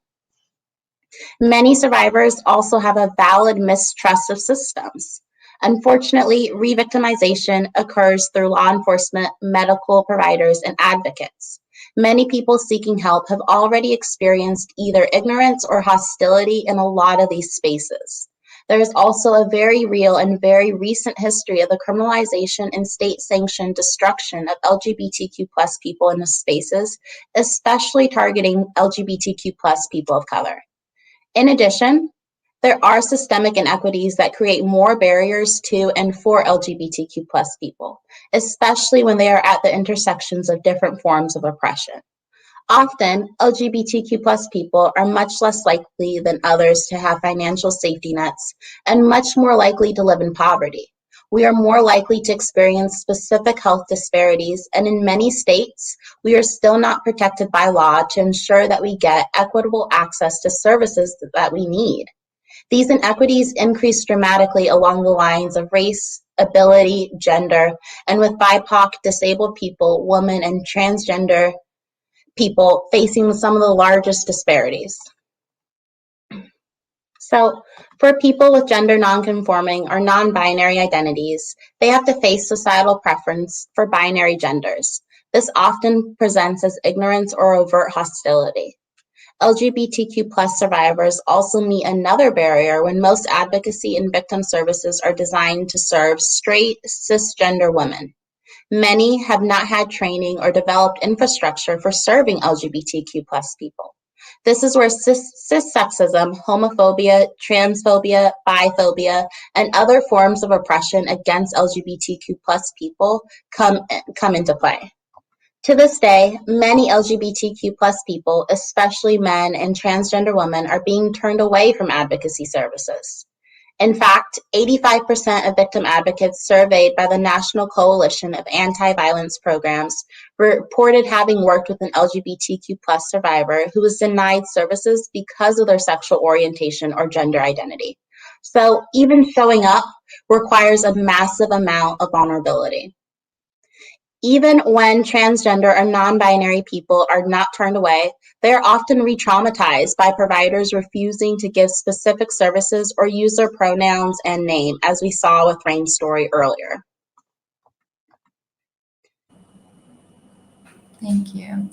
Many survivors also have a valid mistrust of systems. Unfortunately, re-victimization occurs through law enforcement, medical providers, and advocates. Many people seeking help have already experienced either ignorance or hostility in a lot of these spaces. There is also a very real and very recent history of the criminalization and state-sanctioned destruction of LGBTQ plus people in the spaces, especially targeting LGBTQ plus people of color. In addition, there are systemic inequities that create more barriers to and for LGBTQ plus people, especially when they are at the intersections of different forms of oppression. Often, LGBTQ plus people are much less likely than others to have financial safety nets and much more likely to live in poverty. We are more likely to experience specific health disparities, and in many states, we are still not protected by law to ensure that we get equitable access to services that we need. These inequities increase dramatically along the lines of race, ability, gender, and with BIPOC, disabled people, women, and transgender people facing some of the largest disparities. So for people with gender nonconforming or non-binary identities, they have to face societal preference for binary genders. This often presents as ignorance or overt hostility. LGBTQ plus survivors also meet another barrier when most advocacy and victim services are designed to serve straight, cisgender women. Many have not had training or developed infrastructure for serving LGBTQ plus people. This is where cissexism, homophobia, transphobia, biphobia, and other forms of oppression against LGBTQ plus people come into play. To this day, many LGBTQ plus people, especially men and transgender women, are being turned away from advocacy services. In fact, 85% of victim advocates surveyed by the National Coalition of Anti-Violence Programs reported having worked with an LGBTQ plus survivor who was denied services because of their sexual orientation or gender identity. So even showing up requires a massive amount of vulnerability. Even when transgender or non-binary people are not turned away, they are often re-traumatized by providers refusing to give specific services or use their pronouns and name, as we saw with Rain's story earlier. Thank you.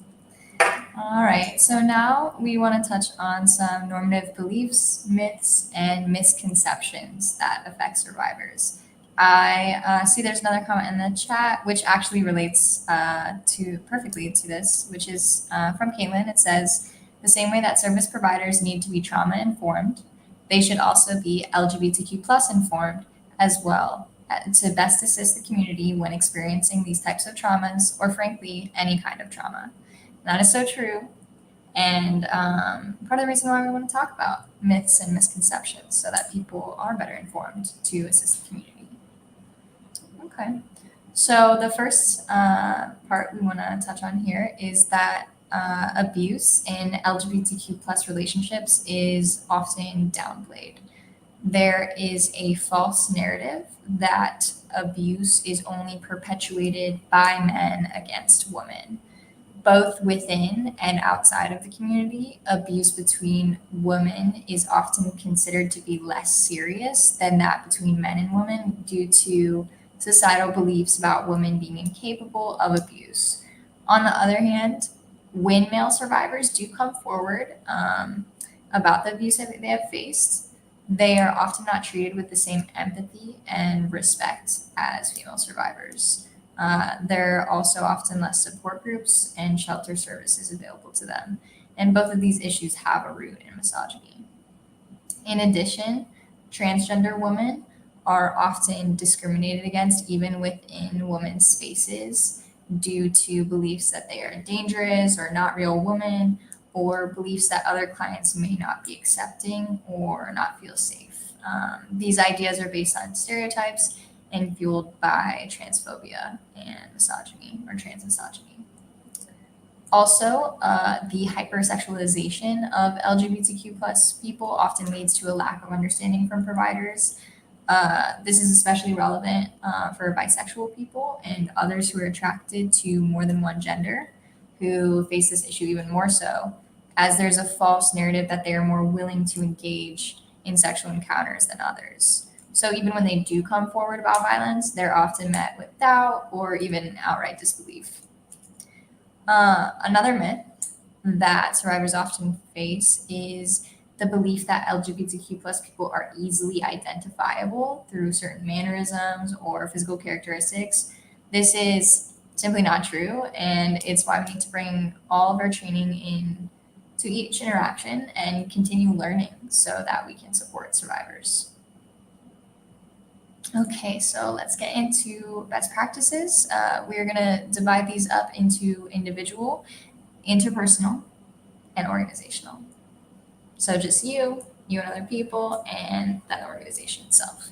All right, so now we want to touch on some normative beliefs, myths, and misconceptions that affect survivors. I see there's another comment in the chat, which actually relates perfectly to this, which is from Caitlin. It says, the same way that service providers need to be trauma informed, they should also be LGBTQ plus informed as well to best assist the community when experiencing these types of traumas, or frankly, any kind of trauma. That is so true. And part of the reason why we want to talk about myths and misconceptions so that people are better informed to assist the community. Okay. So the first part we want to touch on here is that abuse in LGBTQ plus relationships is often downplayed. There is a false narrative that abuse is only perpetuated by men against women. Both within and outside of the community, abuse between women is often considered to be less serious than that between men and women due to societal beliefs about women being incapable of abuse. On the other hand, when male survivors do come forward about the abuse that they have faced, they are often not treated with the same empathy and respect as female survivors. There are also often less support groups and shelter services available to them. And both of these issues have a root in misogyny. In addition, transgender women are often discriminated against even within women's spaces due to beliefs that they are dangerous or not real women, or beliefs that other clients may not be accepting or not feel safe. These ideas are based on stereotypes and fueled by transphobia and misogyny or trans misogyny. Also, the hypersexualization of LGBTQ plus people often leads to a lack of understanding from providers. This is especially relevant for bisexual people and others who are attracted to more than one gender, who face this issue even more so, as there's a false narrative that they are more willing to engage in sexual encounters than others. So even when they do come forward about violence, they're often met with doubt or even outright disbelief. Another myth that survivors often face is the belief that LGBTQ plus people are easily identifiable through certain mannerisms or physical characteristics. This is simply not true, and it's why we need to bring all of our training in to each interaction and continue learning so that we can support survivors. Okay, so let's get into best practices. We are going to divide these up into individual, interpersonal, and organizational. So just you and other people, and that organization itself.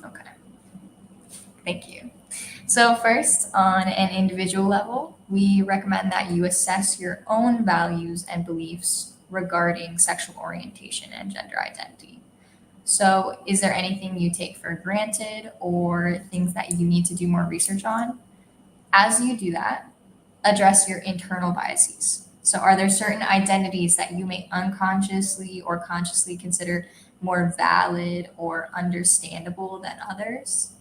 Okay, thank you. So first, on an individual level, we recommend that you assess your own values and beliefs regarding sexual orientation and gender identity. So is there anything you take for granted or things that you need to do more research on? As you do that, address your internal biases. So are there certain identities that you may unconsciously or consciously consider more valid or understandable than others?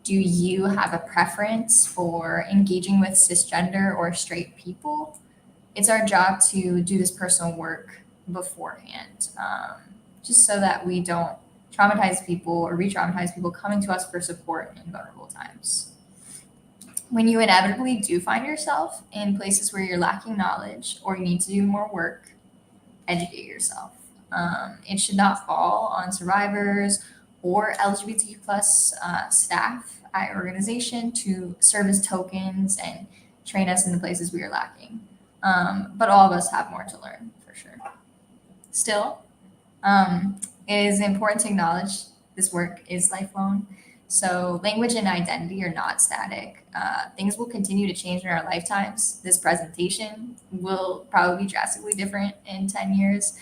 Do you have a preference for engaging with cisgender or straight people? It's our job to do this personal work beforehand, just so that we don't traumatize people or re-traumatize people coming to us for support in vulnerable times. When you inevitably do find yourself in places where you're lacking knowledge or you need to do more work, educate yourself. It should not fall on survivors or LGBTQ plus staff at your organization to serve as tokens and train us in the places we are lacking. But all of us have more to learn, for sure. Still, it is important to acknowledge this work is lifelong. So language and identity are not static. Things will continue to change in our lifetimes. This presentation will probably be drastically different in 10 years.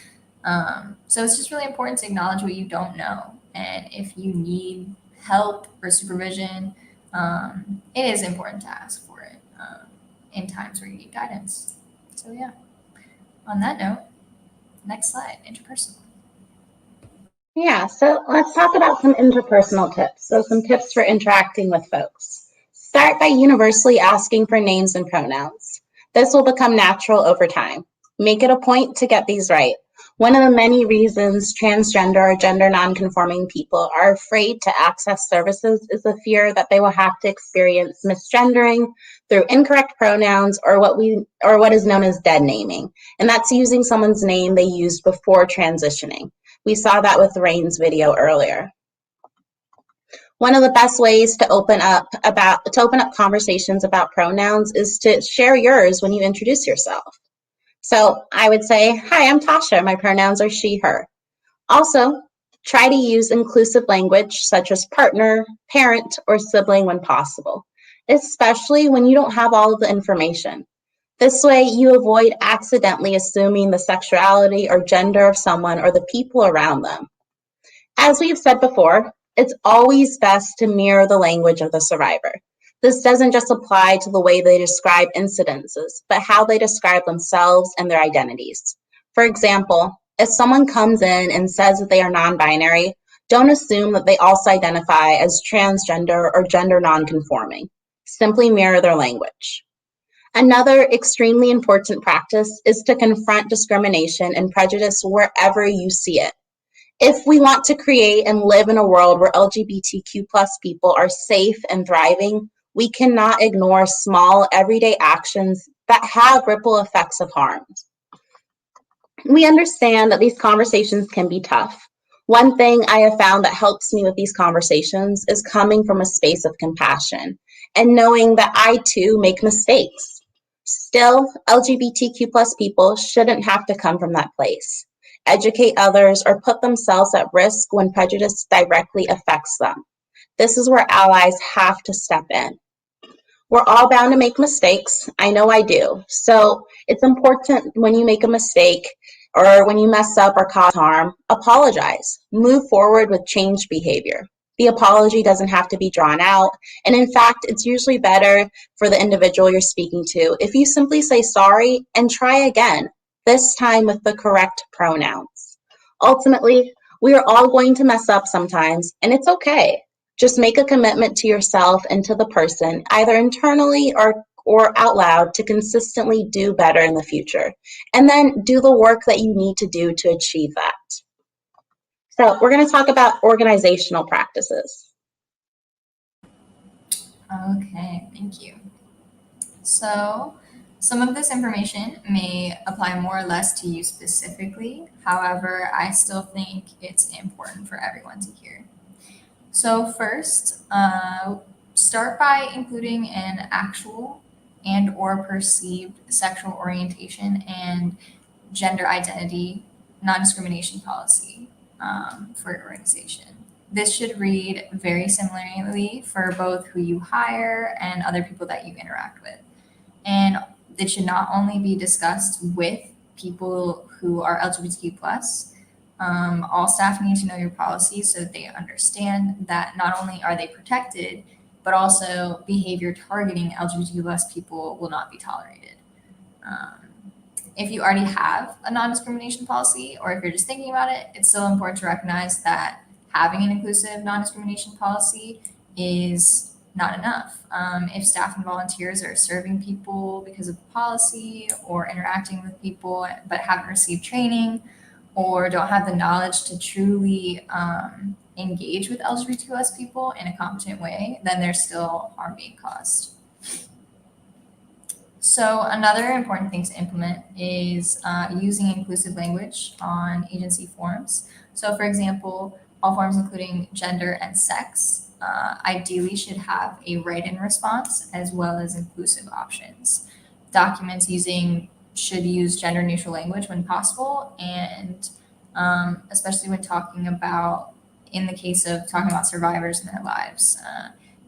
So it's just really important to acknowledge what you don't know. And if you need help or supervision, it is important to ask for it in times where you need guidance. So yeah, on that note, next slide, interpersonal. Yeah, so let's talk about some interpersonal tips. So some tips for interacting with folks. Start by universally asking for names and pronouns. This will become natural over time. Make it a point to get these right. One of the many reasons transgender or gender nonconforming people are afraid to access services is the fear that they will have to experience misgendering through incorrect pronouns or what is known as dead naming. And that's using someone's name they used before transitioning. We saw that with Rain's video earlier. One of the best ways to open up conversations about pronouns is to share yours when you introduce yourself. So I would say, hi, I'm Tasha. My pronouns are she, her. Also, try to use inclusive language such as partner, parent, or sibling when possible, especially when you don't have all of the information. This way, you avoid accidentally assuming the sexuality or gender of someone or the people around them. As we've said before, it's always best to mirror the language of the survivor. This doesn't just apply to the way they describe incidences, but how they describe themselves and their identities. For example, if someone comes in and says that they are non-binary, Don't assume that they also identify as transgender or gender nonconforming. Simply mirror their language. Another extremely important practice is to confront discrimination and prejudice wherever you see it. If we want to create and live in a world where LGBTQ plus people are safe and thriving, we cannot ignore small, everyday actions that have ripple effects of harm. We understand that these conversations can be tough. One thing I have found that helps me with these conversations is coming from a space of compassion and knowing that I too make mistakes. Still, LGBTQ plus people shouldn't have to come from that place, educate others, or put themselves at risk when prejudice directly affects them. This is where allies have to step in. We're all bound to make mistakes. I know I do. So it's important when you make a mistake or when you mess up or cause harm, apologize. Move forward with changed behavior. The apology doesn't have to be drawn out. And in fact, it's usually better for the individual you're speaking to if you simply say sorry and try again, this time with the correct pronouns. Ultimately, we are all going to mess up sometimes, and it's okay. Just make a commitment to yourself and to the person, either internally or out loud, to consistently do better in the future. And then do the work that you need to do to achieve that. So we're going to talk about organizational practices. Okay, thank you. So some of this information may apply more or less to you specifically. However, I still think it's important for everyone to hear. So first, start by including an actual and or perceived sexual orientation and gender identity non-discrimination policy for your organization. This should read very similarly for both who you hire and other people that you interact with. And it should not only be discussed with people who are LGBTQ plus. All staff need to know your policies so that they understand that not only are they protected, but also behavior targeting LGBTQ plus people will not be tolerated. If you already have a non-discrimination policy, or if you're just thinking about it, it's still important to recognize that having an inclusive non-discrimination policy is not enough. If staff and volunteers are serving people because of the policy or interacting with people but haven't received training or don't have the knowledge to truly engage with LGBTQ+ people in a competent way, then there's still harm being caused. So another important thing to implement is using inclusive language on agency forms. So for example, all forms including gender and sex ideally should have a write-in response as well as inclusive options. Documents should use gender neutral language when possible, and especially when talking about, in the case of talking about survivors and their lives.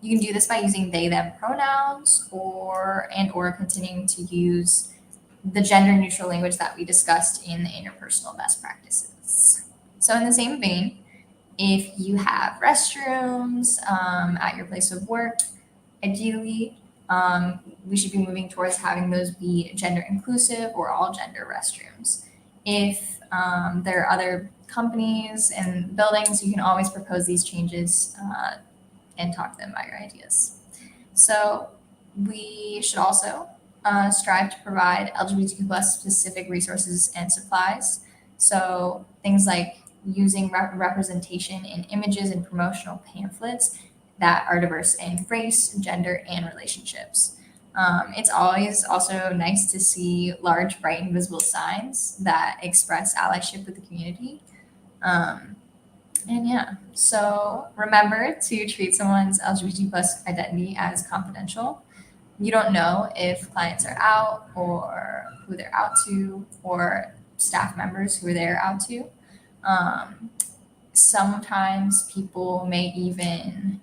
You can do this by using they, them pronouns or continuing to use the gender neutral language that we discussed in the interpersonal best practices. So in the same vein, if you have restrooms at your place of work, ideally, we should be moving towards having those be gender inclusive or all gender restrooms. If there are other companies and buildings, you can always propose these changes and talk to them about your ideas. So we should also strive to provide LGBTQ plus specific resources and supplies. So things like using representation in images and promotional pamphlets that are diverse in race, gender, and relationships. It's always also nice to see large, bright, and visible signs that express allyship with the community. And yeah, so remember to treat someone's LGBT plus identity as confidential. You don't know if clients are out or who they're out to, or staff members who they're out to. Sometimes people may even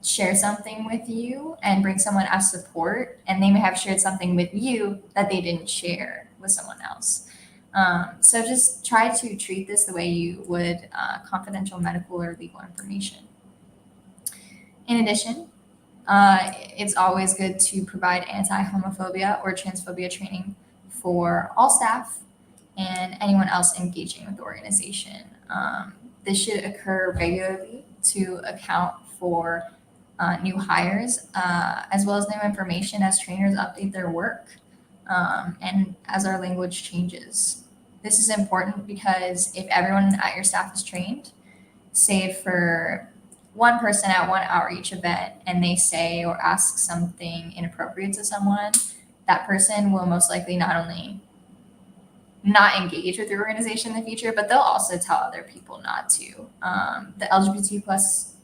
share something with you and bring someone as support, and they may have shared something with you that they didn't share with someone else. So just try to treat this the way you would confidential medical or legal information. In addition, it's always good to provide anti-homophobia or transphobia training for all staff and anyone else engaging with the organization. this should occur regularly to account for new hires, as well as new information as trainers update their work and as our language changes. This is important because if everyone at your staff is trained, save for one person at one outreach event and they say or ask something inappropriate to someone, that person will most likely not only not engage with your organization in the future, but they'll also tell other people not to. The LGBT plus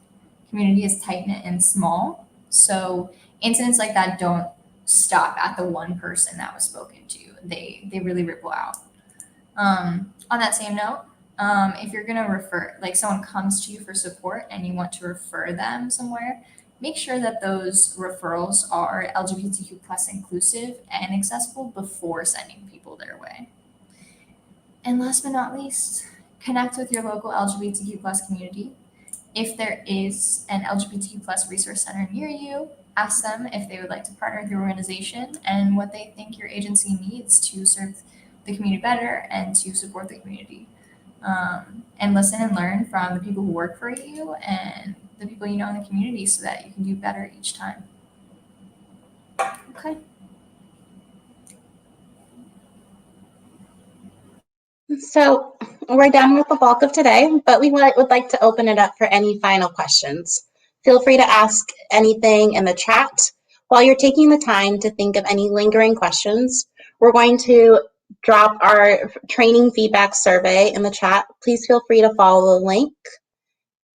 community is tight knit and small, so incidents like that don't stop at the one person that was spoken to. They really ripple out. On that same note, if you're gonna refer, like someone comes to you for support and you want to refer them somewhere, make sure that those referrals are LGBTQ plus inclusive and accessible before sending people their way. And last but not least, connect with your local LGBTQ plus community. If there is an LGBTQ plus resource center near you, ask them if they would like to partner with your organization and what they think your agency needs to serve the community better and to support the community. And listen and learn from the people who work for you and the people you know in the community so that you can do better each time. Okay. So we're done with the bulk of today, but we would like to open it up for any final questions. Feel free to ask anything in the chat. While you're taking the time to think of any lingering questions, we're going to drop our training feedback survey in the chat. Please feel free to follow the link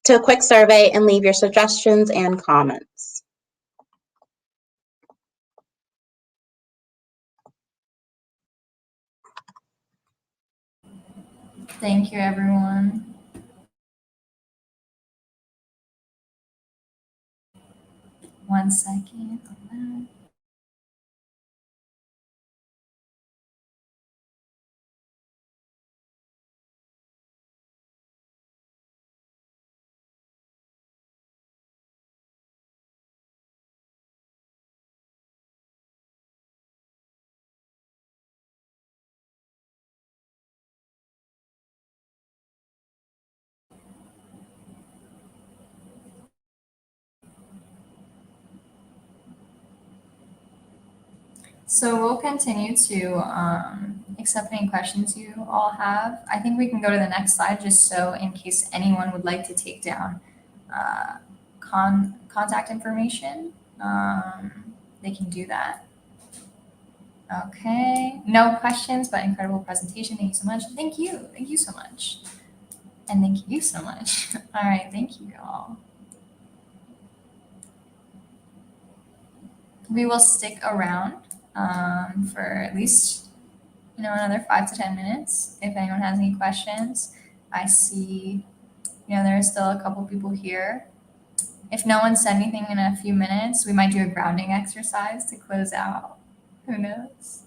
to a quick survey and leave your suggestions and comments. Thank you, everyone. One second on that. So we'll continue to accept any questions you all have. I think we can go to the next slide just so in case anyone would like to take down contact information, they can do that. Okay, no questions, but incredible presentation. Thank you so much. Thank you. Thank you so much. And thank you so much. All right, thank you all. We will stick around for at least another 5 to 10 minutes if anyone has any questions. I see there are still a couple people here. If no one said anything in a few minutes, we might do a grounding exercise to close out. Who knows?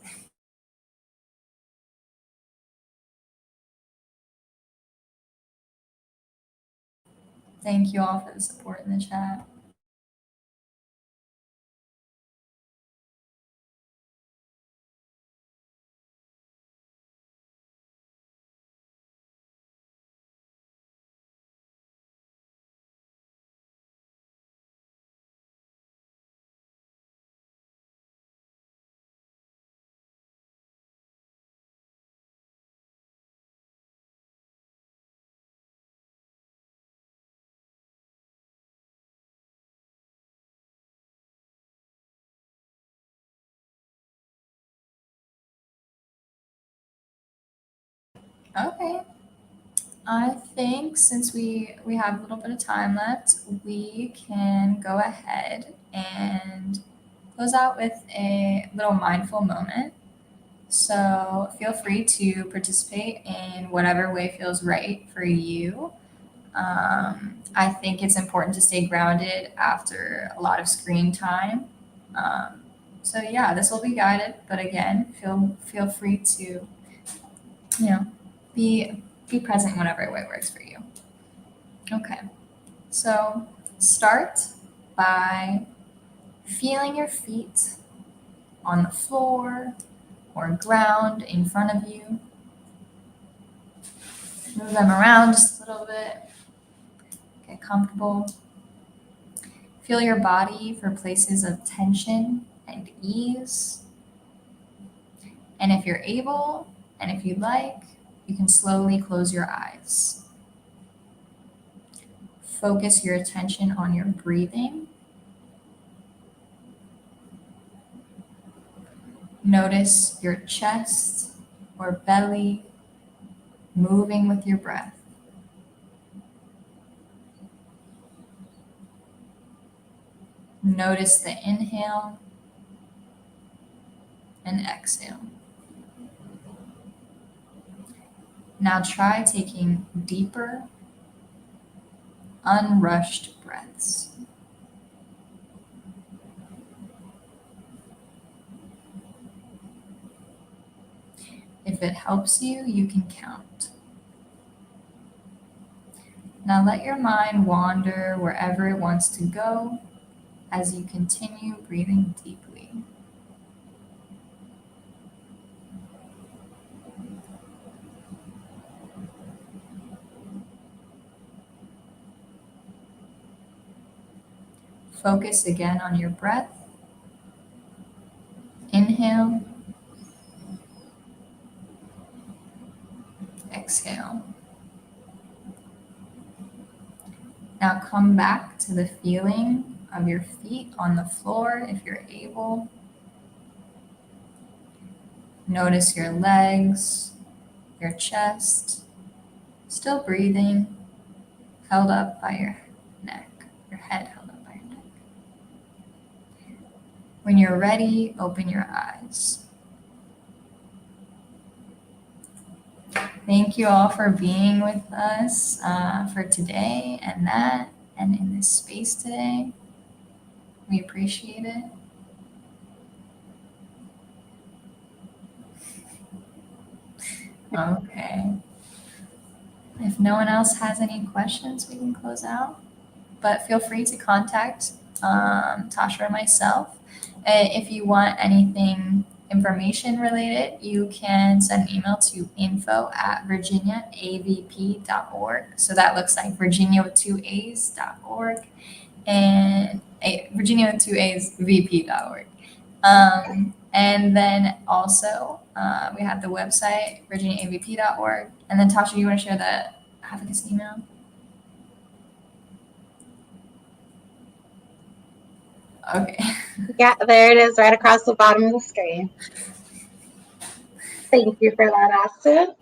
Thank you all for the support in the chat. Okay. I think since we have a little bit of time left, we can go ahead and close out with a little mindful moment. So feel free to participate in whatever way feels right for you. I think it's important to stay grounded after a lot of screen time. So yeah, this will be guided, but again, feel free to be present whatever way works for you. Okay, so start by feeling your feet on the floor or ground in front of you. Move them around just a little bit. Get comfortable. Feel your body for places of tension and ease. And if you're able, and if you'd like, you can slowly close your eyes. Focus your attention on your breathing. Notice your chest or belly moving with your breath. Notice the inhale and exhale. Now try taking deeper, unrushed breaths. If it helps you, you can count. Now let your mind wander wherever it wants to go as you continue breathing deeply. Focus again on your breath. Inhale, exhale. Now come back to the feeling of your feet on the floor if you're able. Notice your legs, your chest, still breathing, held up by your neck, your head held up by your neck. When you're ready, open your eyes. Thank you all for being with us for today and in this space today. We appreciate it. Okay. If no one else has any questions, we can close out. But feel free to contact Tasha or myself. If you want anything information related, you can send an email to info@virginiaavp.org. So that looks like Virginia with 2A's.org and Virginia with 2A's VP.org. And then also we have the website, virginiaavp.org. And then Tasha, you want to share the advocacy email? Okay. Yeah, there it is right across the bottom of the screen. Thank you for that, Austin.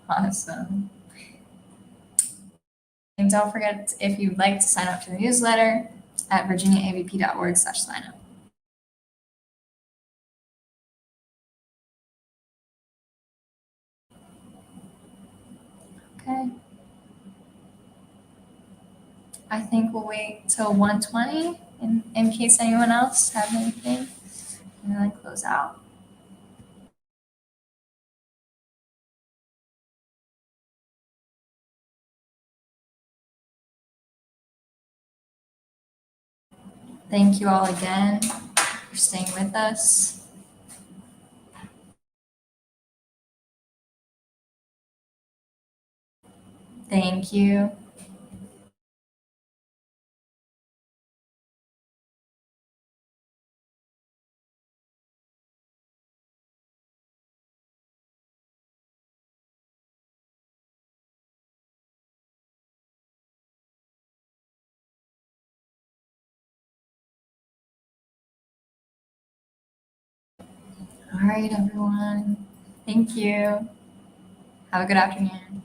Awesome. And don't forget, if you'd like to sign up to the newsletter at virginiaavp.org/signup. Okay. I think we'll wait till 1:20 in case anyone else has anything, and then close out. Thank you all again for staying with us. Thank you. All right, everyone. Thank you. Have a good afternoon.